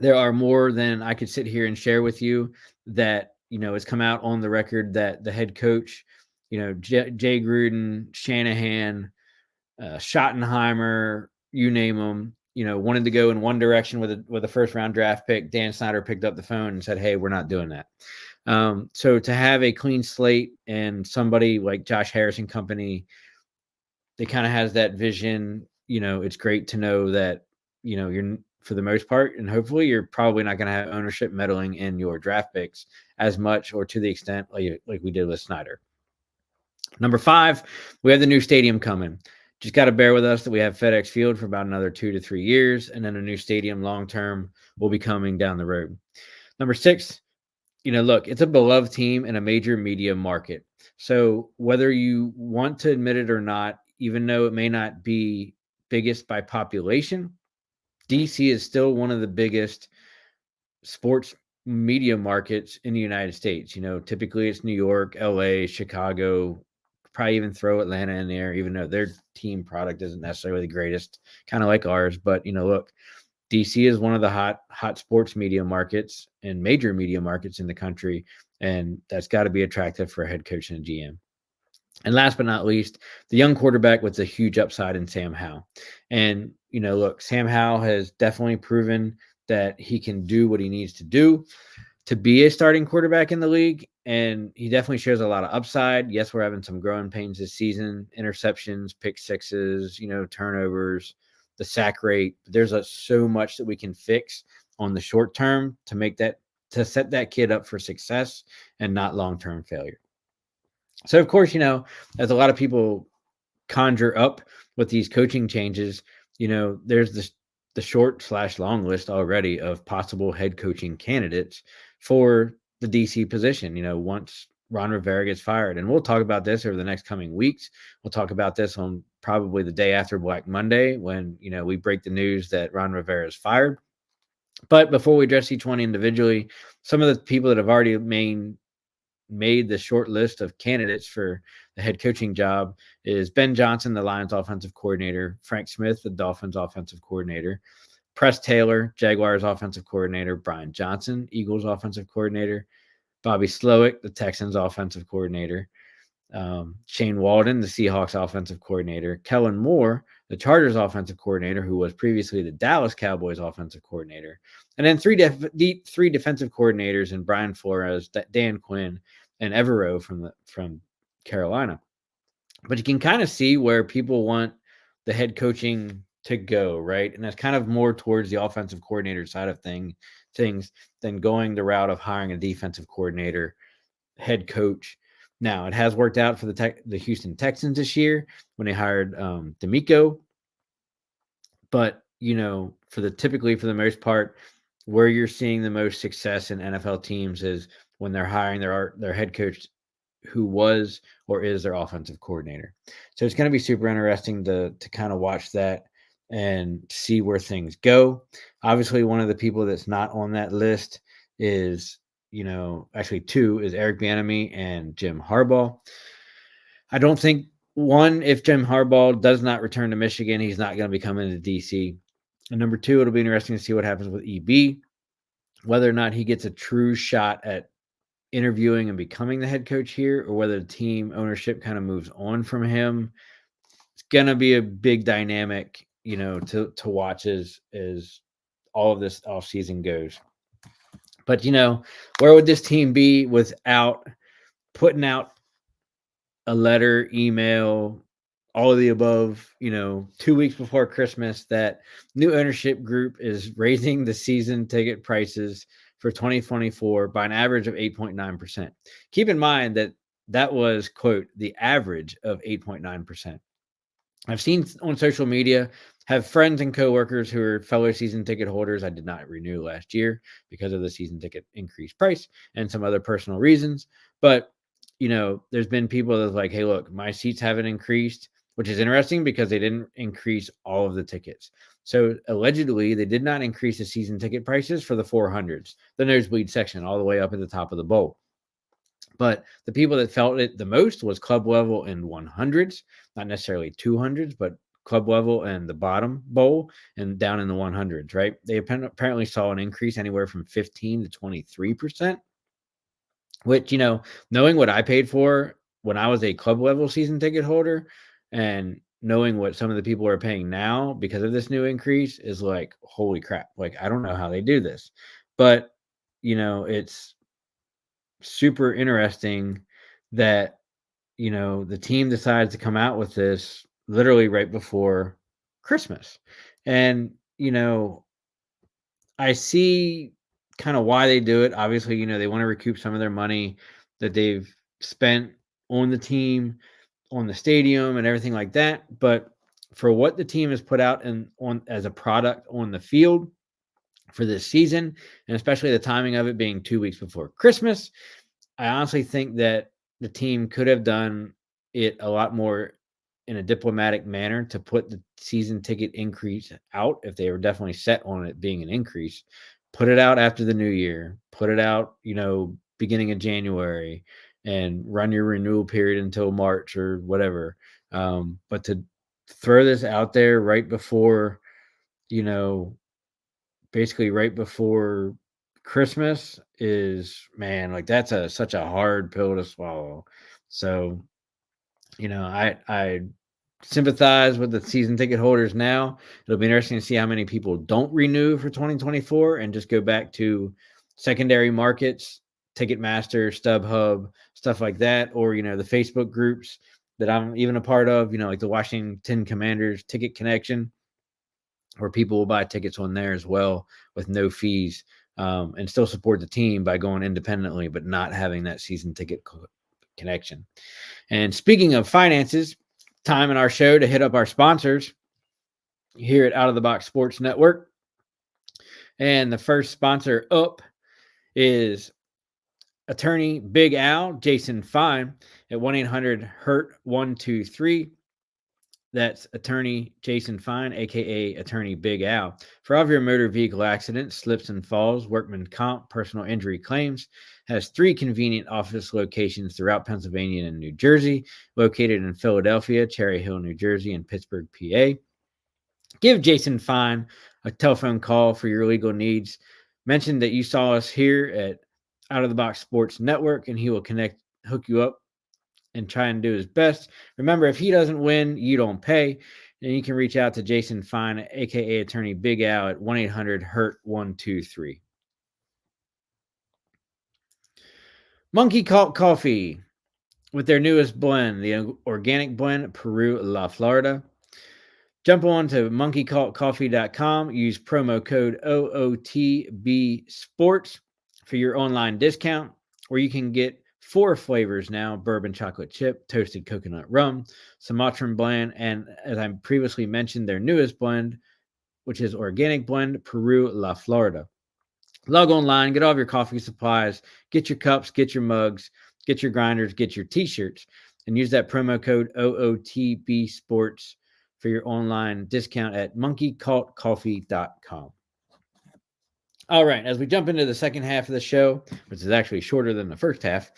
There are more than I could sit here and share with you that, has come out on the record that the head coach, Jay Gruden, Shanahan, Schottenheimer, you name them, wanted to go in one direction with a first round draft pick. Dan Snyder picked up the phone and said, "Hey, we're not doing that." So to have a clean slate and somebody like Josh Harrison Company, they kind of has that vision. It's great to know that, you're, for the most part, and hopefully you're probably not going to have ownership meddling in your draft picks as much or to the extent like we did with Snyder. Number 5, we have the new stadium coming. Just got to bear with us that we have FedEx Field for about another 2 to 3 years, and then a new stadium long-term will be coming down the road. Number 6, look, it's a beloved team in a major media market. So whether you want to admit it or not, even though it may not be biggest by population, DC is still one of the biggest sports media markets in the United States. Typically it's New York, LA, Chicago, probably even throw Atlanta in there, even though their team product isn't necessarily the greatest, kind of like ours. But, look, DC is one of the hot sports media markets and major media markets in the country. And that's got to be attractive for a head coach and a GM. And last but not least, the young quarterback with a huge upside in Sam Howell. And, look, Sam Howell has definitely proven that he can do what he needs to do to be a starting quarterback in the league. And he definitely shows a lot of upside. Yes, we're having some growing pains this season, interceptions, pick sixes, turnovers, the sack rate. There's so much that we can fix on the short term to set that kid up for success and not long-term failure. So, of course, as a lot of people conjure up with these coaching changes, there's the short/long list already of possible head coaching candidates for the DC position, once Ron Rivera gets fired. And we'll talk about this over the next coming weeks. We'll talk about this on probably the day after Black Monday when, we break the news that Ron Rivera is fired. But before we address each one individually, some of the people that have already made the short list of candidates for the head coaching job is Ben Johnson, the Lions offensive coordinator, Frank Smith, the Dolphins offensive coordinator, Press Taylor, Jaguars offensive coordinator, Brian Johnson, Eagles offensive coordinator, Bobby Slowick, the Texans offensive coordinator, Shane Walden, the Seahawks offensive coordinator, Kellen Moore, the Chargers offensive coordinator, who was previously the Dallas Cowboys offensive coordinator, and then three defensive coordinators in Brian Flores, Dan Quinn, and Evero from Carolina. But you can kind of see where people want the head coaching to go, right? And that's kind of more towards the offensive coordinator side of things than going the route of hiring a defensive coordinator, head coach. Now, it has worked out for the Houston Texans this year when they hired D'Amico. But, typically for the most part, where you're seeing the most success in NFL teams is when they're hiring their head coach who was or is their offensive coordinator. So it's going to be super interesting to kind of watch that and see where things go. Obviously, one of the people that's not on that list is, actually 2 is Eric Bieniemy and Jim Harbaugh. I don't think, if Jim Harbaugh does not return to Michigan, he's not going to be coming to DC. And number 2, it'll be interesting to see what happens with EB, whether or not he gets a true shot at interviewing and becoming the head coach here, or whether the team ownership kind of moves on from him. It's going to be a big dynamic, to watch as all of this offseason goes. But, where would this team be without putting out a letter, email, all of the above, 2 weeks before Christmas, that new ownership group is raising the season ticket prices for 2024 by an average of 8.9%. Keep in mind that was, quote, the average of 8.9%. I've seen on social media, have friends and coworkers who are fellow season ticket holders. I did not renew last year because of the season ticket increased price and some other personal reasons. But, there's been people that's like, hey, look, my seats haven't increased, which is interesting because they didn't increase all of the tickets. So allegedly, they did not increase the season ticket prices for the 400s, the nosebleed section, all the way up at the top of the bowl. But the people that felt it the most was club level and 100s, not necessarily 200s, but club level and the bottom bowl and down in the 100s, right? They apparently saw an increase anywhere from 15 to 23%, which, knowing what I paid for when I was a club level season ticket holder and knowing what some of the people are paying now because of this new increase is like, holy crap. Like, I don't know how they do this, but, it's super interesting that the team decides to come out with this literally right before Christmas. And I see kind of why they do it. Obviously, they want to recoup some of their money that they've spent on the team, on the stadium and everything like that. But for what the team has put out and on as a product on the field for this season, and especially the timing of it being 2 weeks before Christmas, I honestly think that the team could have done it a lot more in a diplomatic manner to put the season ticket increase out if they were definitely set on it being an increase. Put it out after the new year, put it out, beginning of January, and run your renewal period until March or whatever. But to throw this out there right before, you know, basically right before Christmas is, man, like that's such a hard pill to swallow. So, I sympathize with the season ticket holders now. It'll be interesting to see how many people don't renew for 2024 and just go back to secondary markets, Ticketmaster, StubHub, stuff like that, or the Facebook groups that I'm even a part of, like the Washington Commanders Ticket Connection, where people will buy tickets on there as well with no fees, and still support the team by going independently, but not having that season ticket connection. And speaking of finances, time in our show to hit up our sponsors here at Out of the Box Sports Network. And the first sponsor up is attorney Big Al, Jason Fine, at 1-800-HURT-123. That's attorney Jason Fine, aka attorney Big Al. For all of your motor vehicle accidents, slips and falls, workman comp, personal injury claims, has 3 convenient office locations throughout Pennsylvania and New Jersey, located in Philadelphia, Cherry Hill, New Jersey, and Pittsburgh, PA. Give Jason Fine a telephone call for your legal needs. Mention that you saw us here at Out of the Box Sports Network, and he will hook you up and try and do his best. Remember, if he doesn't win, you don't pay. And you can reach out to Jason Fine, aka attorney Big Al, at 1-800-HURT-123. Monkey Cult Coffee with their newest blend, the organic blend Peru La Florida. Jump on to monkeycultcoffee.com. Use promo code OOTB Sports for your online discount, where you can get 4 flavors now: bourbon chocolate chip, toasted coconut rum, Sumatran blend, and as I previously mentioned, their newest blend, which is organic blend Peru La Florida. Log online, get all of your coffee supplies, get your cups, get your mugs, get your grinders, get your t-shirts, and use that promo code OOTB Sports for your online discount at monkeycultcoffee.com. All right, as we jump into the second half of the show, which is actually shorter than the first half,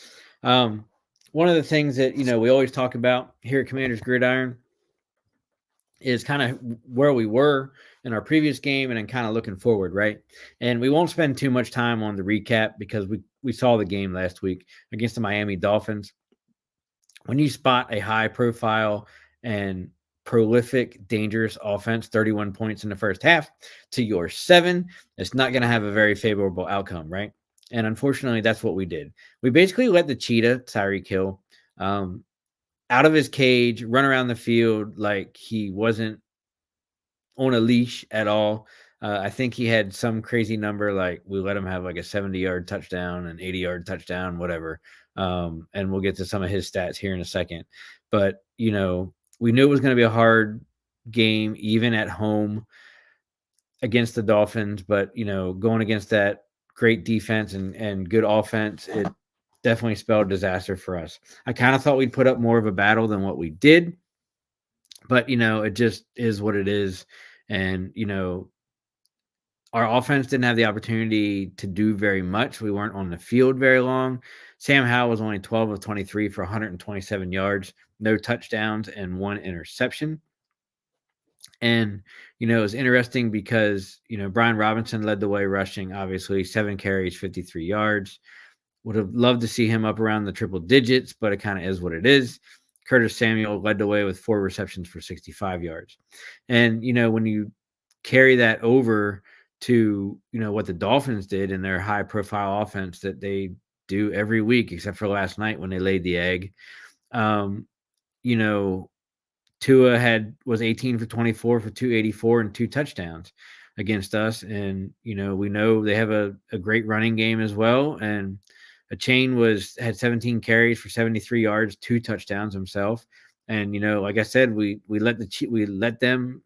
one of the things that we always talk about here at Commanders Gridiron is kind of where we were in our previous game and then kind of looking forward, right? And we won't spend too much time on the recap because we saw the game last week against the Miami Dolphins. When you spot a high profile and prolific, dangerous offense, 31 points in the first half, to your 7, it's not going to have a very favorable outcome, right? And unfortunately, that's what we did. We basically let the cheetah, Tyreek Hill, um, out of his cage, run around the field like he wasn't on a leash at all. I think he had some crazy number, like we let him have like a 70-yard touchdown, an 80-yard touchdown, whatever. And we'll get to some of his stats here in a second. But, we knew it was going to be a hard game, even at home against the Dolphins. But, going against that great defense and good offense, it definitely spelled disaster for us. I kind of thought we'd put up more of a battle than what we did. But, it just is what it is. And, our offense didn't have the opportunity to do very much. We weren't on the field very long. Sam Howell was only 12 of 23 for 127 yards, no touchdowns, and 1 interception. And, it was interesting because, Brian Robinson led the way rushing, obviously, 7 carries, 53 yards. Would have loved to see him up around the triple digits, but it kind of is what it is. Curtis Samuel led the way with 4 receptions for 65 yards. And, when you carry that over to, what the Dolphins did in their high profile offense that they do every week, except for last night when they laid the egg. You know, Tua was 18 for 24 for 284 and 2 touchdowns against us. And, we know they have a great running game as well. And a chain had 17 carries for 73 yards, 2 touchdowns himself. And, like I said, we let them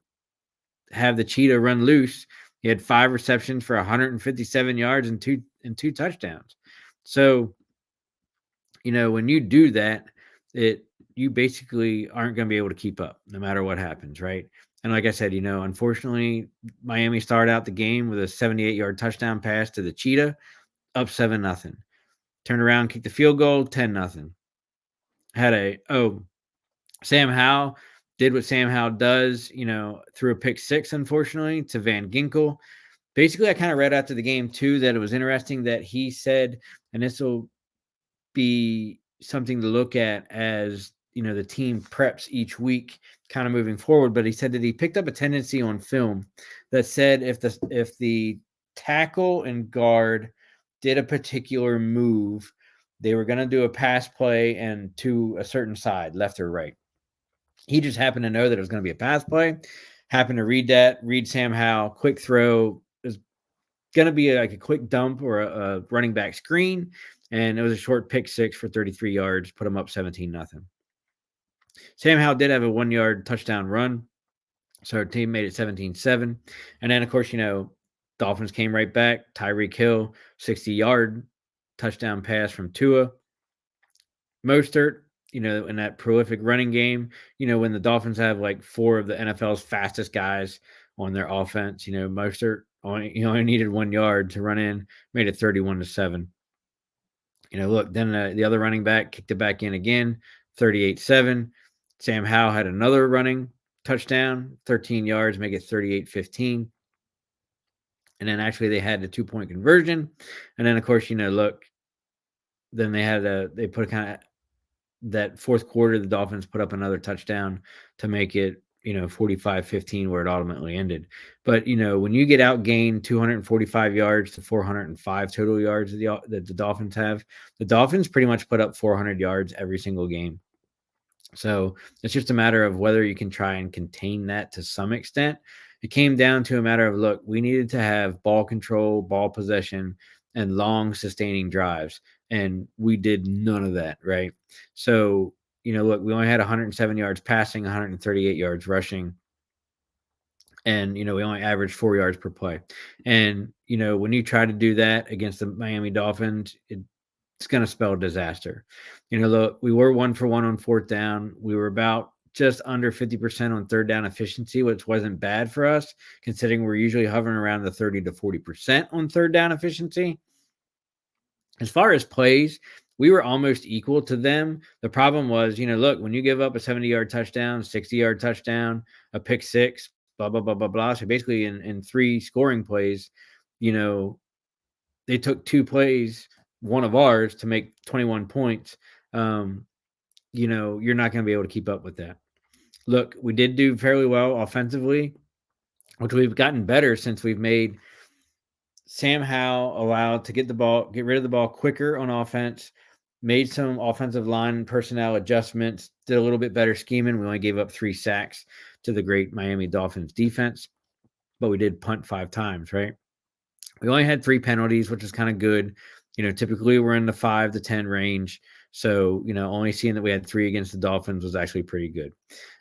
have the cheetah run loose. He had 5 receptions for 157 yards and two touchdowns. So, when you do that, you basically aren't going to be able to keep up no matter what happens, right? And like I said, unfortunately, Miami started out the game with a 78-yard touchdown pass to the cheetah, up 7-0. Turned around, kicked the field goal, 10-0. Sam Howell did what Sam Howell does, threw a pick 6, unfortunately, to Van Ginkel. Basically, I kind of read after the game, too, that it was interesting that he said, and this will be something to look at as, the team preps each week kind of moving forward. But he said that he picked up a tendency on film that said if the tackle and guard did a particular move, they were going to do a pass play and to a certain side, left or right. He just happened to know that it was going to be a pass play, happened to read Sam Howell, quick throw, is going to be like a quick dump or a running back screen, and it was a short pick 6 for 33 yards, put him up 17-0. Sam Howell did have a 1-yard touchdown run, so our team made it 17-7. And then, of course, Dolphins came right back. Tyreek Hill, 60-yard touchdown pass from Tua. Mostert, in that prolific running game, when the Dolphins have like 4 of the NFL's fastest guys on their offense, Mostert only needed 1 yard to run in, made it 31-7. Look, then the other running back kicked it back in again, 38-7. Sam Howell had another running touchdown, 13 yards, make it 38-15. And then actually they had the 2-point conversion. And then, of course, look, then they put kind of that fourth quarter, the Dolphins put up another touchdown to make it, 45-15, where it ultimately ended. But, when you get outgained 245 yards to 405 total yards that the Dolphins have, the Dolphins pretty much put up 400 yards every single game. So it's just a matter of whether you can try and contain that to some extent. It came down to a matter of, look, we needed to have ball control, ball possession, and long sustaining drives. And we did none of that, right? So, look, we only had 107 yards passing, 138 yards rushing. And, we only averaged 4 yards per play. And, when you try to do that against the Miami Dolphins, it's going to spell disaster. Look, we were 1 for 1 on 4th down. We were about just under 50% on 3rd down efficiency, which wasn't bad for us, considering we're usually hovering around the 30 to 40% on 3rd down efficiency. As far as plays, we were almost equal to them. The problem was, look, when you give up a 70-yard touchdown, 60-yard touchdown, a pick 6, blah, blah, blah, blah, blah. So basically in 3 scoring plays, they took 2 plays, one of ours, to make 21 points. You're not going to be able to keep up with that. look, we did do fairly well offensively, which we've gotten better since we've made Sam Howell allowed to get rid of the ball quicker on offense, made some offensive line personnel adjustments, did a little bit better scheming. We only gave up 3 sacks to the great Miami Dolphins defense, but we did punt 5 times, right? We only had 3 penalties, which is kind of good. Typically we're in the 5 to 10 range. So, only seeing that we had 3 against the Dolphins was actually pretty good.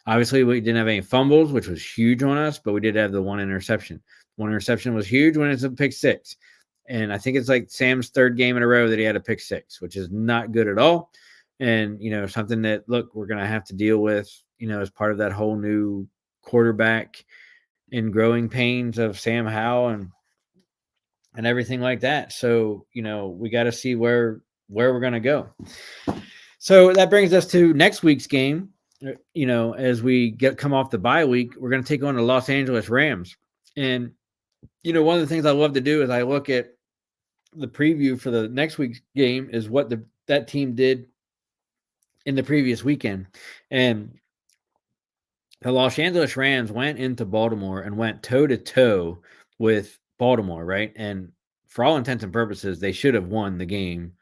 Obviously, we didn't have any fumbles, which was huge on us, but we did have the 1 interception. 1 interception was huge when it's a pick 6. And I think it's like Sam's 3rd game in a row that he had a pick 6, which is not good at all. And, something that, look, we're going to have to deal with, as part of that whole new quarterback and growing pains of Sam Howell and everything like that. So, we got to see where we're going to go. So that brings us to next week's game. As we come off the bye week, we're going to take on the Los Angeles Rams. And, one of the things I love to do is I look at the preview for the next week's game is what that team did in the previous weekend. And the Los Angeles Rams went into Baltimore and went toe-to-toe with Baltimore, right? And for all intents and purposes, they should have won the game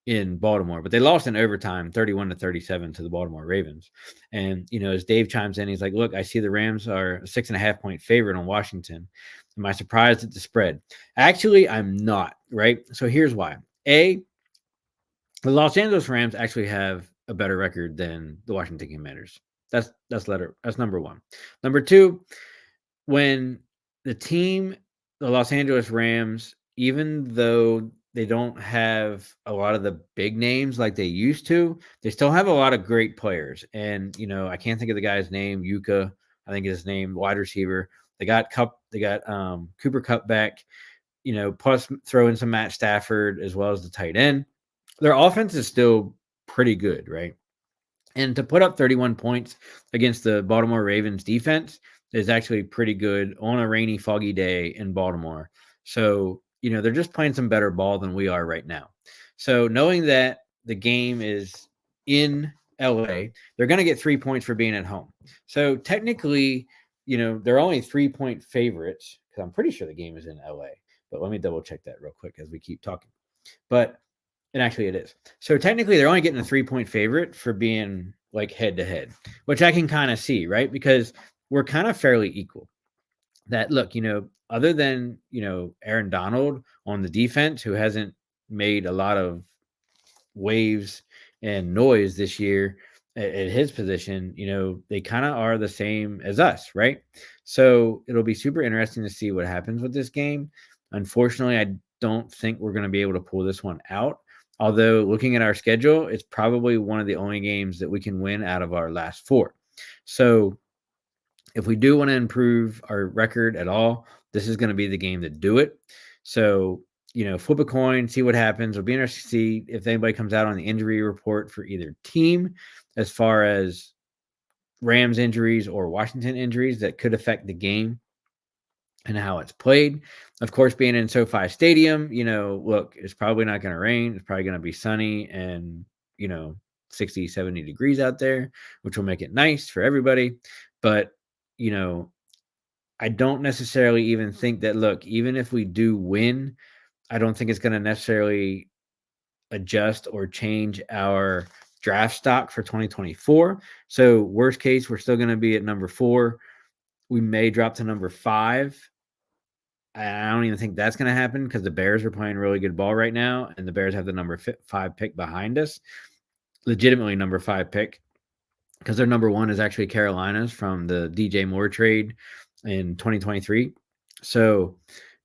in Baltimore, but they lost in overtime 31-37 to the Baltimore Ravens. And, as Dave chimes in, he's like, look, I see the Rams are a 6.5 point favorite on Washington. Am I surprised at the spread? Actually, I'm not, right? So here's why. The Los Angeles Rams actually have a better record than the Washington Commanders. That's number one. Number two, when the Los Angeles Rams, even though they don't have a lot of the big names like they used to, they still have a lot of great players. And, I can't think of the guy's name, Yuka, I think is his name, wide receiver. They got Cooper Kupp back, plus throw in some Matt Stafford as well as the tight end. Their offense is still pretty good, right? And to put up 31 points against the Baltimore Ravens defense is actually pretty good on a rainy, foggy day in Baltimore. So, they're just playing some better ball than we are right now. So knowing that the game is in LA, they're going to get 3 points for being at home. So technically, they're only 3-point favorites because I'm pretty sure the game is in LA. But let me double check that real quick as we keep talking. And actually it is. So technically they're only getting a 3-point favorite for being like head to head, which I can kind of see, right? Because we're kind of fairly equal. That look, other than, Aaron Donald on the defense, who hasn't made a lot of waves and noise this year at his position, they kind of are the same as us, right? So it'll be super interesting to see what happens with this game. Unfortunately, I don't think we're going to be able to pull this one out. Although looking at our schedule, it's probably one of the only games that we can win out of our last 4. So if we do want to improve our record at all, this is going to be the game to do it. So, flip a coin, see what happens. It'll be interesting to see if anybody comes out on the injury report for either team as far as Rams injuries or Washington injuries that could affect the game and how it's played. Of course, being in SoFi Stadium, look, it's probably not going to rain. It's probably going to be sunny and, 60, 70 degrees out there, which will make it nice for everybody. But, I don't necessarily even think that, look, even if we do win, I don't think it's going to necessarily adjust or change our draft stock for 2024. So worst case, we're still going to be at number 4. We may drop to number 5. I don't even think that's going to happen because the Bears are playing really good ball right now, and the Bears have the number 5 pick behind us, legitimately number 5 pick, because their number 1 is actually Carolina's from the DJ Moore trade in 2023. So,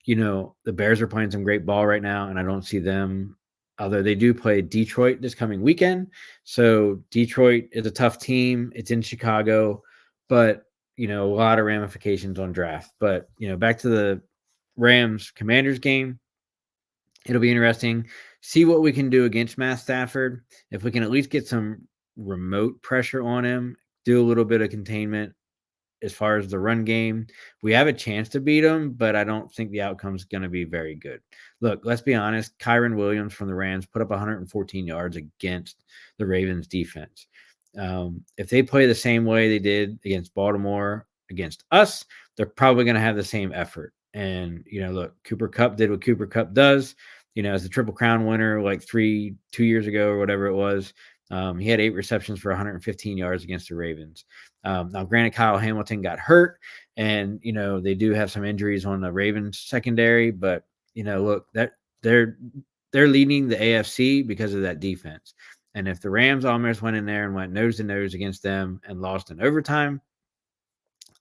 the Bears are playing some great ball right now, and I don't see them, although they do play Detroit this coming weekend. So Detroit is a tough team. It's in Chicago, but, a lot of ramifications on draft. But, back to the Rams Commanders game. It'll be interesting. See what we can do against Matt Stafford. If we can at least get some remote pressure on him, do a little bit of containment as far as the run game, we have a chance to beat him, but I don't think the outcome's going to be very good. Look, let's be honest. Kyron Williams from the Rams put up 114 yards against the Ravens defense. If they play the same way they did against Baltimore against us, they're probably going to have the same effort. And, look, Cooper Kupp did what Cooper Kupp does, as the Triple Crown winner, like 2 years ago or whatever it was. He had 8 receptions for 115 yards against the Ravens. Now, granted, Kyle Hamilton got hurt, and, they do have some injuries on the Ravens secondary, but, look, that they're leading the AFC because of that defense. And if the Rams almost went in there and went nose to nose against them and lost in overtime,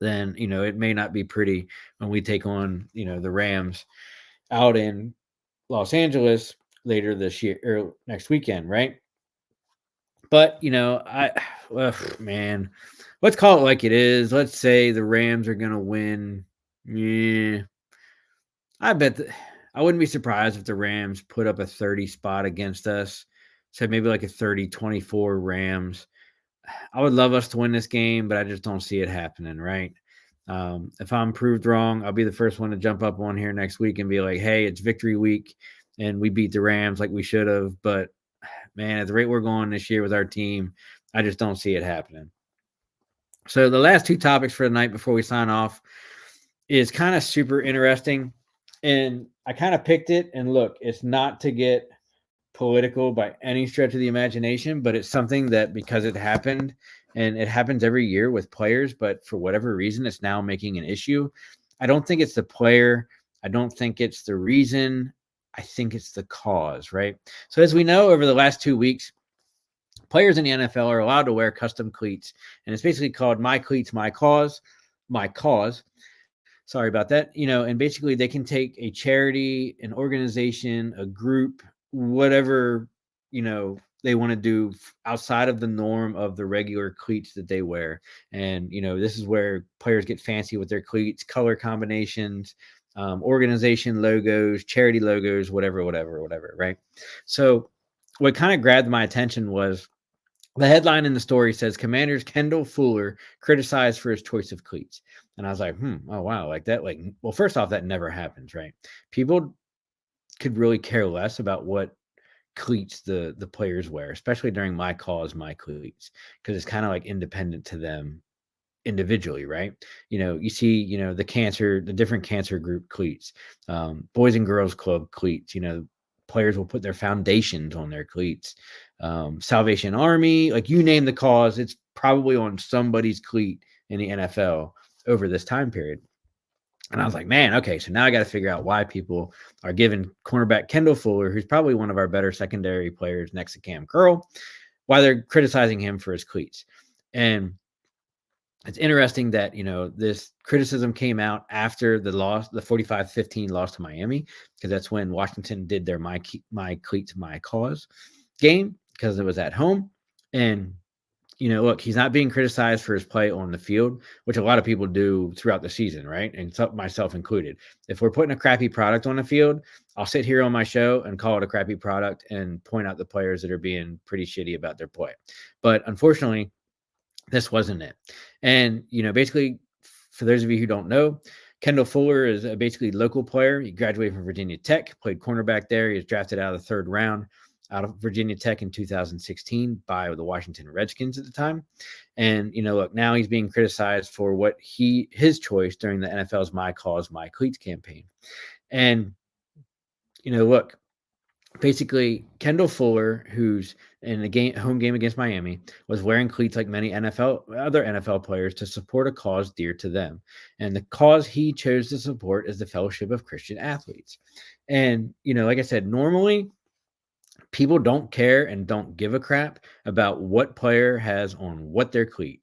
then, it may not be pretty when we take on, the Rams out in Los Angeles later this year or next weekend, right? But, man, let's call it like it is. Let's say the Rams are going to win. Yeah, I bet I wouldn't be surprised if the Rams put up a 30 spot against us. So maybe like a 30-24 Rams. I would love us to win this game, but I just don't see it happening, right? If I'm proved wrong, I'll be the first one to jump up on here next week and be like, hey, it's victory week and we beat the Rams like we should have. But, man, at the rate we're going this year with our team, I just don't see it happening. So the last 2 topics for the night before we sign off is kind of super interesting. And I kind of picked it. And look, it's not to get political by any stretch of the imagination, but it's something that because it happened and it happens every year with players, but for whatever reason, it's now making an issue. I don't think it's the player. I don't think it's the reason. I think it's the cause, right? So as we know, over the last 2 weeks, players in the NFL are allowed to wear custom cleats, and it's basically called My Cleats, My Cause, My Cause. Sorry about that. And basically they can take a charity, an organization, a group, whatever, they want to do outside of the norm of the regular cleats that they wear. And, this is where players get fancy with their cleats, color combinations, organization logos, charity logos, whatever, right? So what kind of grabbed my attention was the headline in the story says Commanders Kendall Fuller criticized for his choice of cleats. And I was like, oh, wow, like that. Like, well, first off, that never happens, right? People could really care less about what cleats the players wear, especially during My Cause, My Cleats, because it's kind of like independent to them individually, right? You see, the different cancer group cleats, Boys and Girls Club cleats, players will put their foundations on their cleats, Salvation Army, like you name the cause, it's probably on somebody's cleat in the NFL over this time period. And I was like, man, okay, so now I got to figure out why people are giving cornerback Kendall Fuller, who's probably one of our better secondary players next to Cam Curl, why they're criticizing him for his cleats. And it's interesting that, this criticism came out after the loss, the 45-15 loss to Miami, because that's when Washington did their My Cleats, My Cause game, because it was at home. And, look, he's not being criticized for his play on the field, which a lot of people do throughout the season, right? And myself included. If we're putting a crappy product on the field, I'll sit here on my show and call it a crappy product and point out the players that are being pretty shitty about their play. But unfortunately, this wasn't it. And, basically, for those of you who don't know, Kendall Fuller is a basically local player. He graduated from Virginia Tech, played cornerback there. He was drafted out of the 3rd round out of Virginia Tech in 2016 by the Washington Redskins at the time. And, look, now he's being criticized for what his choice during the NFL's My Cause, My Cleats campaign. And, look, basically, Kendall Fuller, who's in a home game against Miami, was wearing cleats like many other NFL players to support a cause dear to them. And the cause he chose to support is the Fellowship of Christian Athletes. And, like I said, normally people don't care and don't give a crap about what player has on what their cleat.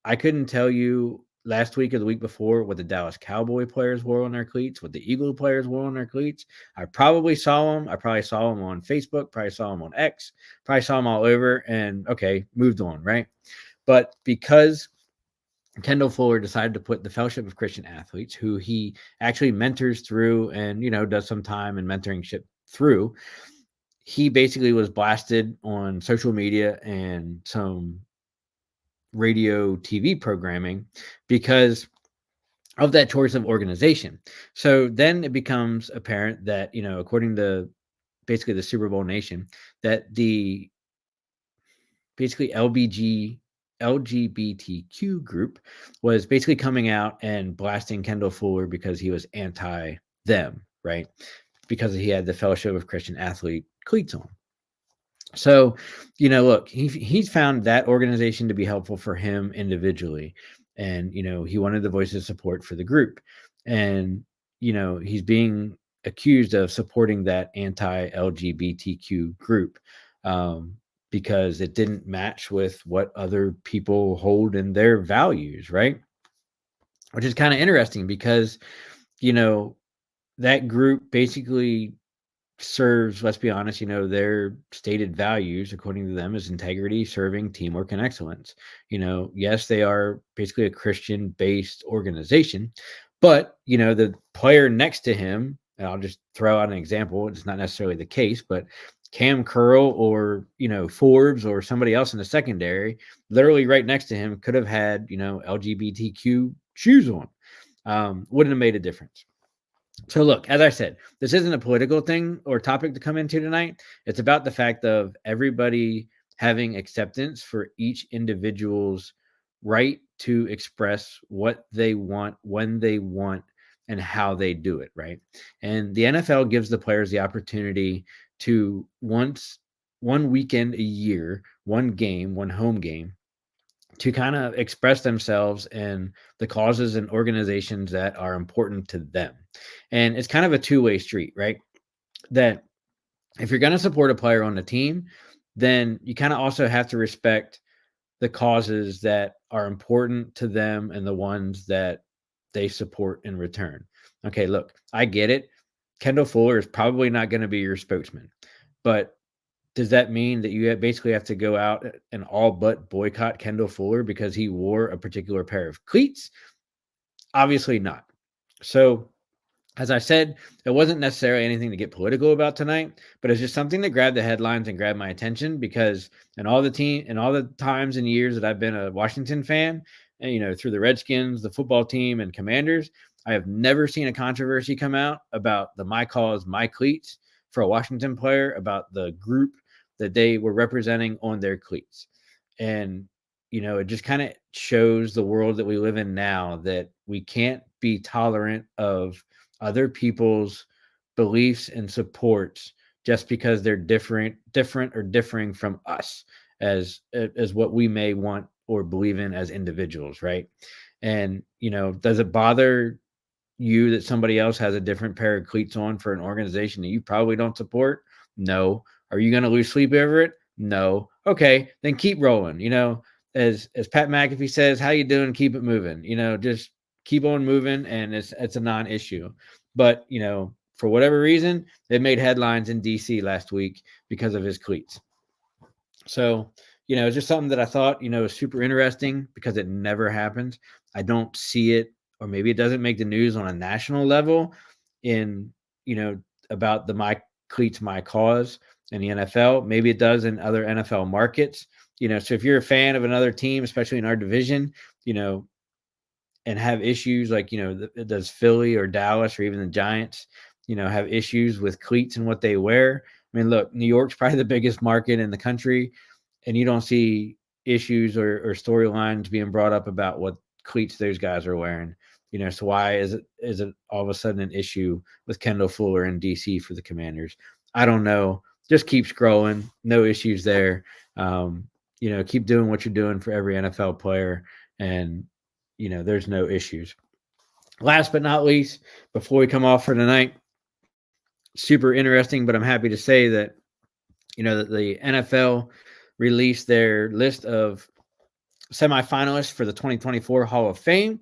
I couldn't tell you last week or the week before what the Dallas Cowboy players wore on their cleats, what the Eagle players wore on their cleats. I probably saw them. I probably saw them on Facebook, probably saw them on X, probably saw them all over, and okay, moved on, right? But because Kendall Fuller decided to put the Fellowship of Christian Athletes, who he actually mentors through and, does some time and mentorship through, he basically was blasted on social media and some radio TV programming because of that choice of organization. So then it becomes apparent that, according to basically the Super Bowl Nation, that the basically LGBTQ group was basically coming out and blasting Kendall Fuller because he was anti them, right? Because he had the Fellowship of Christian Athlete cleats on. So, look, he's found that organization to be helpful for him individually. And, he wanted the voice of support for the group. And, he's being accused of supporting that anti LGBTQ group because it didn't match with what other people hold in their values, right? Which is kind of interesting because, that group basically serves, let's be honest, their stated values, according to them, is integrity, serving, teamwork, and excellence. Yes, they are basically a Christian based organization, but, the player next to him, and I'll just throw out an example, it's not necessarily the case, but Cam Curl or, Forbes or somebody else in the secondary, literally right next to him could have had, LGBTQ shoes on. Wouldn't have made a difference. So look, as I said, this isn't a political thing or topic to come into tonight. It's about the fact of everybody having acceptance for each individual's right to express what they want, when they want, and how they do it, right? And the NFL gives the players the opportunity to one weekend a year, one game, one home game, to kind of express themselves and the causes and organizations that are important to them. And it's kind of a two-way street, right? That if you're going to support a player on the team, then you kind of also have to respect the causes that are important to them and the ones that they support in return. Okay, look, I get it. Kendall Fuller is probably not going to be your spokesman, but does that mean that you basically have to go out and all but boycott Kendall Fuller because he wore a particular pair of cleats? Obviously not. So, as I said, it wasn't necessarily anything to get political about tonight, but it's just something that grabbed the headlines and grabbed my attention because in all the times and years that I've been a Washington fan, and through the Redskins, the football team, and Commanders, I have never seen a controversy come out about the My Cause, My Cleats for a Washington player about the group that they were representing on their cleats. And it just kind of shows the world that we live in now, that we can't be tolerant of other people's beliefs and supports just because they're different or differing from us as what we may want or believe in as individuals, right? And does it bother you that somebody else has a different pair of cleats on for an organization that you probably don't support? No. Are you going to lose sleep over it? No. Okay, then keep rolling. As Pat McAfee says, how you doing? Keep it moving. Just keep on moving, and it's a non-issue. But for whatever reason, they made headlines in DC last week because of his cleats. So it's just something that I thought is super interesting because it never happens. I don't see it, or maybe it doesn't make the news on a national level in about the My Cleats, My Cause in the NFL. Maybe it does in other NFL markets. So if you're a fan of another team, especially in our division, and have issues like, does Philly or Dallas or even the Giants, have issues with cleats and what they wear? I mean, look, New York's probably the biggest market in the country, and you don't see issues or storylines being brought up about what cleats those guys are wearing. So why is it all of a sudden an issue with Kendall Fuller in DC for the Commanders? I don't know. Just keep scrolling. No issues there. Keep doing what you're doing for every NFL player, and there's no issues. Last but not least, before we come off for tonight, super interesting, but I'm happy to say that that the NFL released their list of semifinalists for the 2024 Hall of Fame.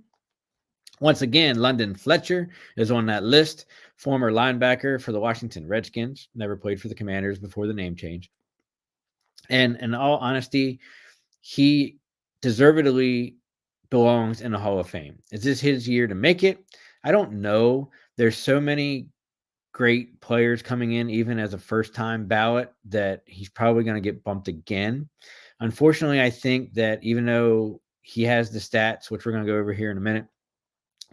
Once again, London Fletcher is on that list, former linebacker for the Washington Redskins, never played for the Commanders before the name change. And in all honesty, he deservedly belongs in the Hall of Fame. Is this his year to make it? I don't know. There's so many great players coming in, even as a first-time ballot, that he's probably going to get bumped again. Unfortunately, I think that even though he has the stats, which we're going to go over here in a minute,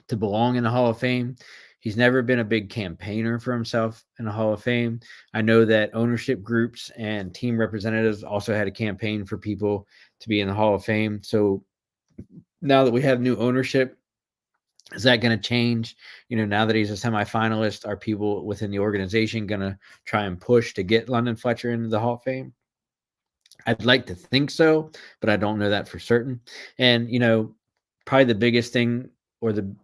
to belong in the Hall of Fame, He's never been a big campaigner for himself in the Hall of Fame. I know that ownership groups and team representatives also had a campaign for people to be in the Hall of Fame. So now that we have new ownership, is that going to change? Now that he's a semifinalist, are people within the organization going to try and push to get London Fletcher into the Hall of Fame? I'd like to think so, but I don't know that for certain. And, probably the biggest thing, or the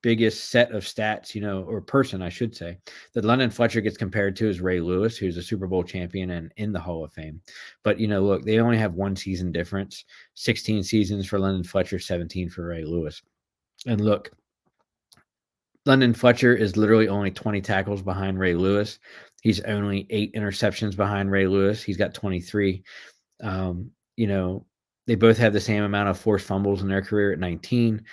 biggest set of stats, or person, I should say, that London Fletcher gets compared to is Ray Lewis, who's a Super Bowl champion and in the Hall of Fame. But, look, they only have one season difference, 16 seasons for London Fletcher, 17 for Ray Lewis. And look, London Fletcher is literally only 20 tackles behind Ray Lewis. He's only 8 interceptions behind Ray Lewis. He's got 23. They both have the same amount of forced fumbles in their career at 19.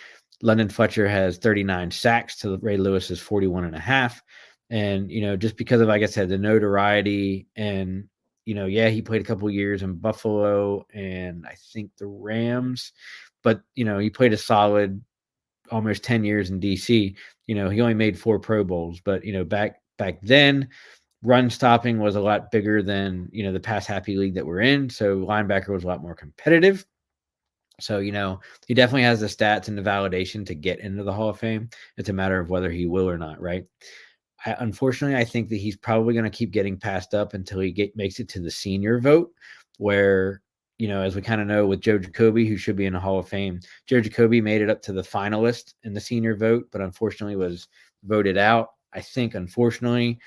London Fletcher has 39 sacks to Ray Lewis's 41 and a half. And, just because of, like I said, the notoriety and, he played a couple years in Buffalo and I think the Rams, but, he played a solid almost 10 years in DC. He only made 4 Pro Bowls, but, back then, run stopping was a lot bigger than, the pass happy league that we're in. So linebacker was a lot more competitive. So, he definitely has the stats and the validation to get into the Hall of Fame. It's a matter of whether he will or not, right? Unfortunately, I think that he's probably going to keep getting passed up until he makes it to the senior vote, where, as we kind of know with Joe Jacoby, who should be in the Hall of Fame, Joe Jacoby made it up to the finalist in the senior vote, but unfortunately was voted out. I think, unfortunately,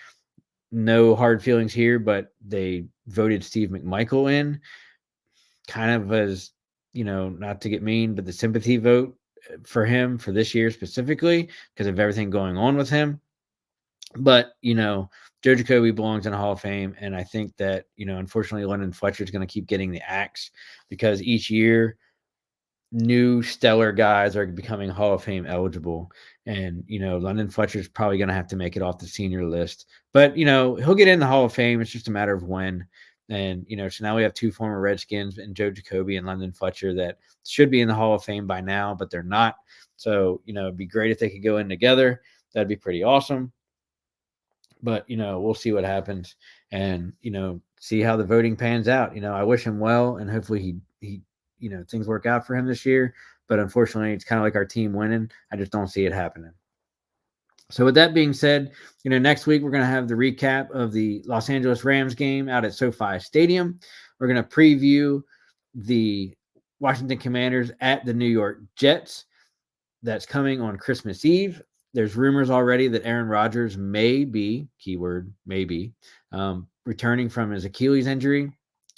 no hard feelings here, but they voted Steve McMichael in, kind of as, not to get mean, but the sympathy vote for him for this year specifically because of everything going on with him. But, Joe Jacoby belongs in the Hall of Fame. And I think that, unfortunately, London Fletcher is going to keep getting the axe because each year new stellar guys are becoming Hall of Fame eligible. And, London Fletcher is probably going to have to make it off the senior list. But, he'll get in the Hall of Fame. It's just a matter of when. And, so now we have 2 former Redskins and Joe Jacoby and London Fletcher that should be in the Hall of Fame by now, but they're not. So, it'd be great if they could go in together. That'd be pretty awesome. But, we'll see what happens and, see how the voting pans out. I wish him well and hopefully he things work out for him this year. But unfortunately, it's kind of like our team winning. I just don't see it happening. So with that being said, next week we're going to have the recap of the Los Angeles Rams game out at SoFi Stadium. We're going to preview the Washington Commanders at the New York Jets. That's coming on Christmas Eve. There's rumors already that Aaron Rodgers may be, keyword, maybe, returning from his Achilles injury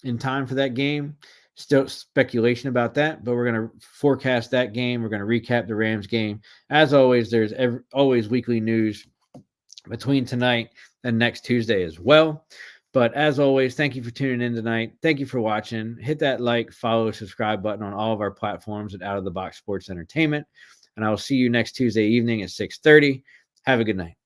in time for that game. Still speculation about that, but we're going to forecast that game. We're going to recap the Rams game. As always, there's always weekly news between tonight and next Tuesday as well. But as always, thank you for tuning in tonight. Thank you for watching. Hit that like, follow, subscribe button on all of our platforms at Out of the Box Sports Entertainment. And I will see you next Tuesday evening at 6:30. Have a good night.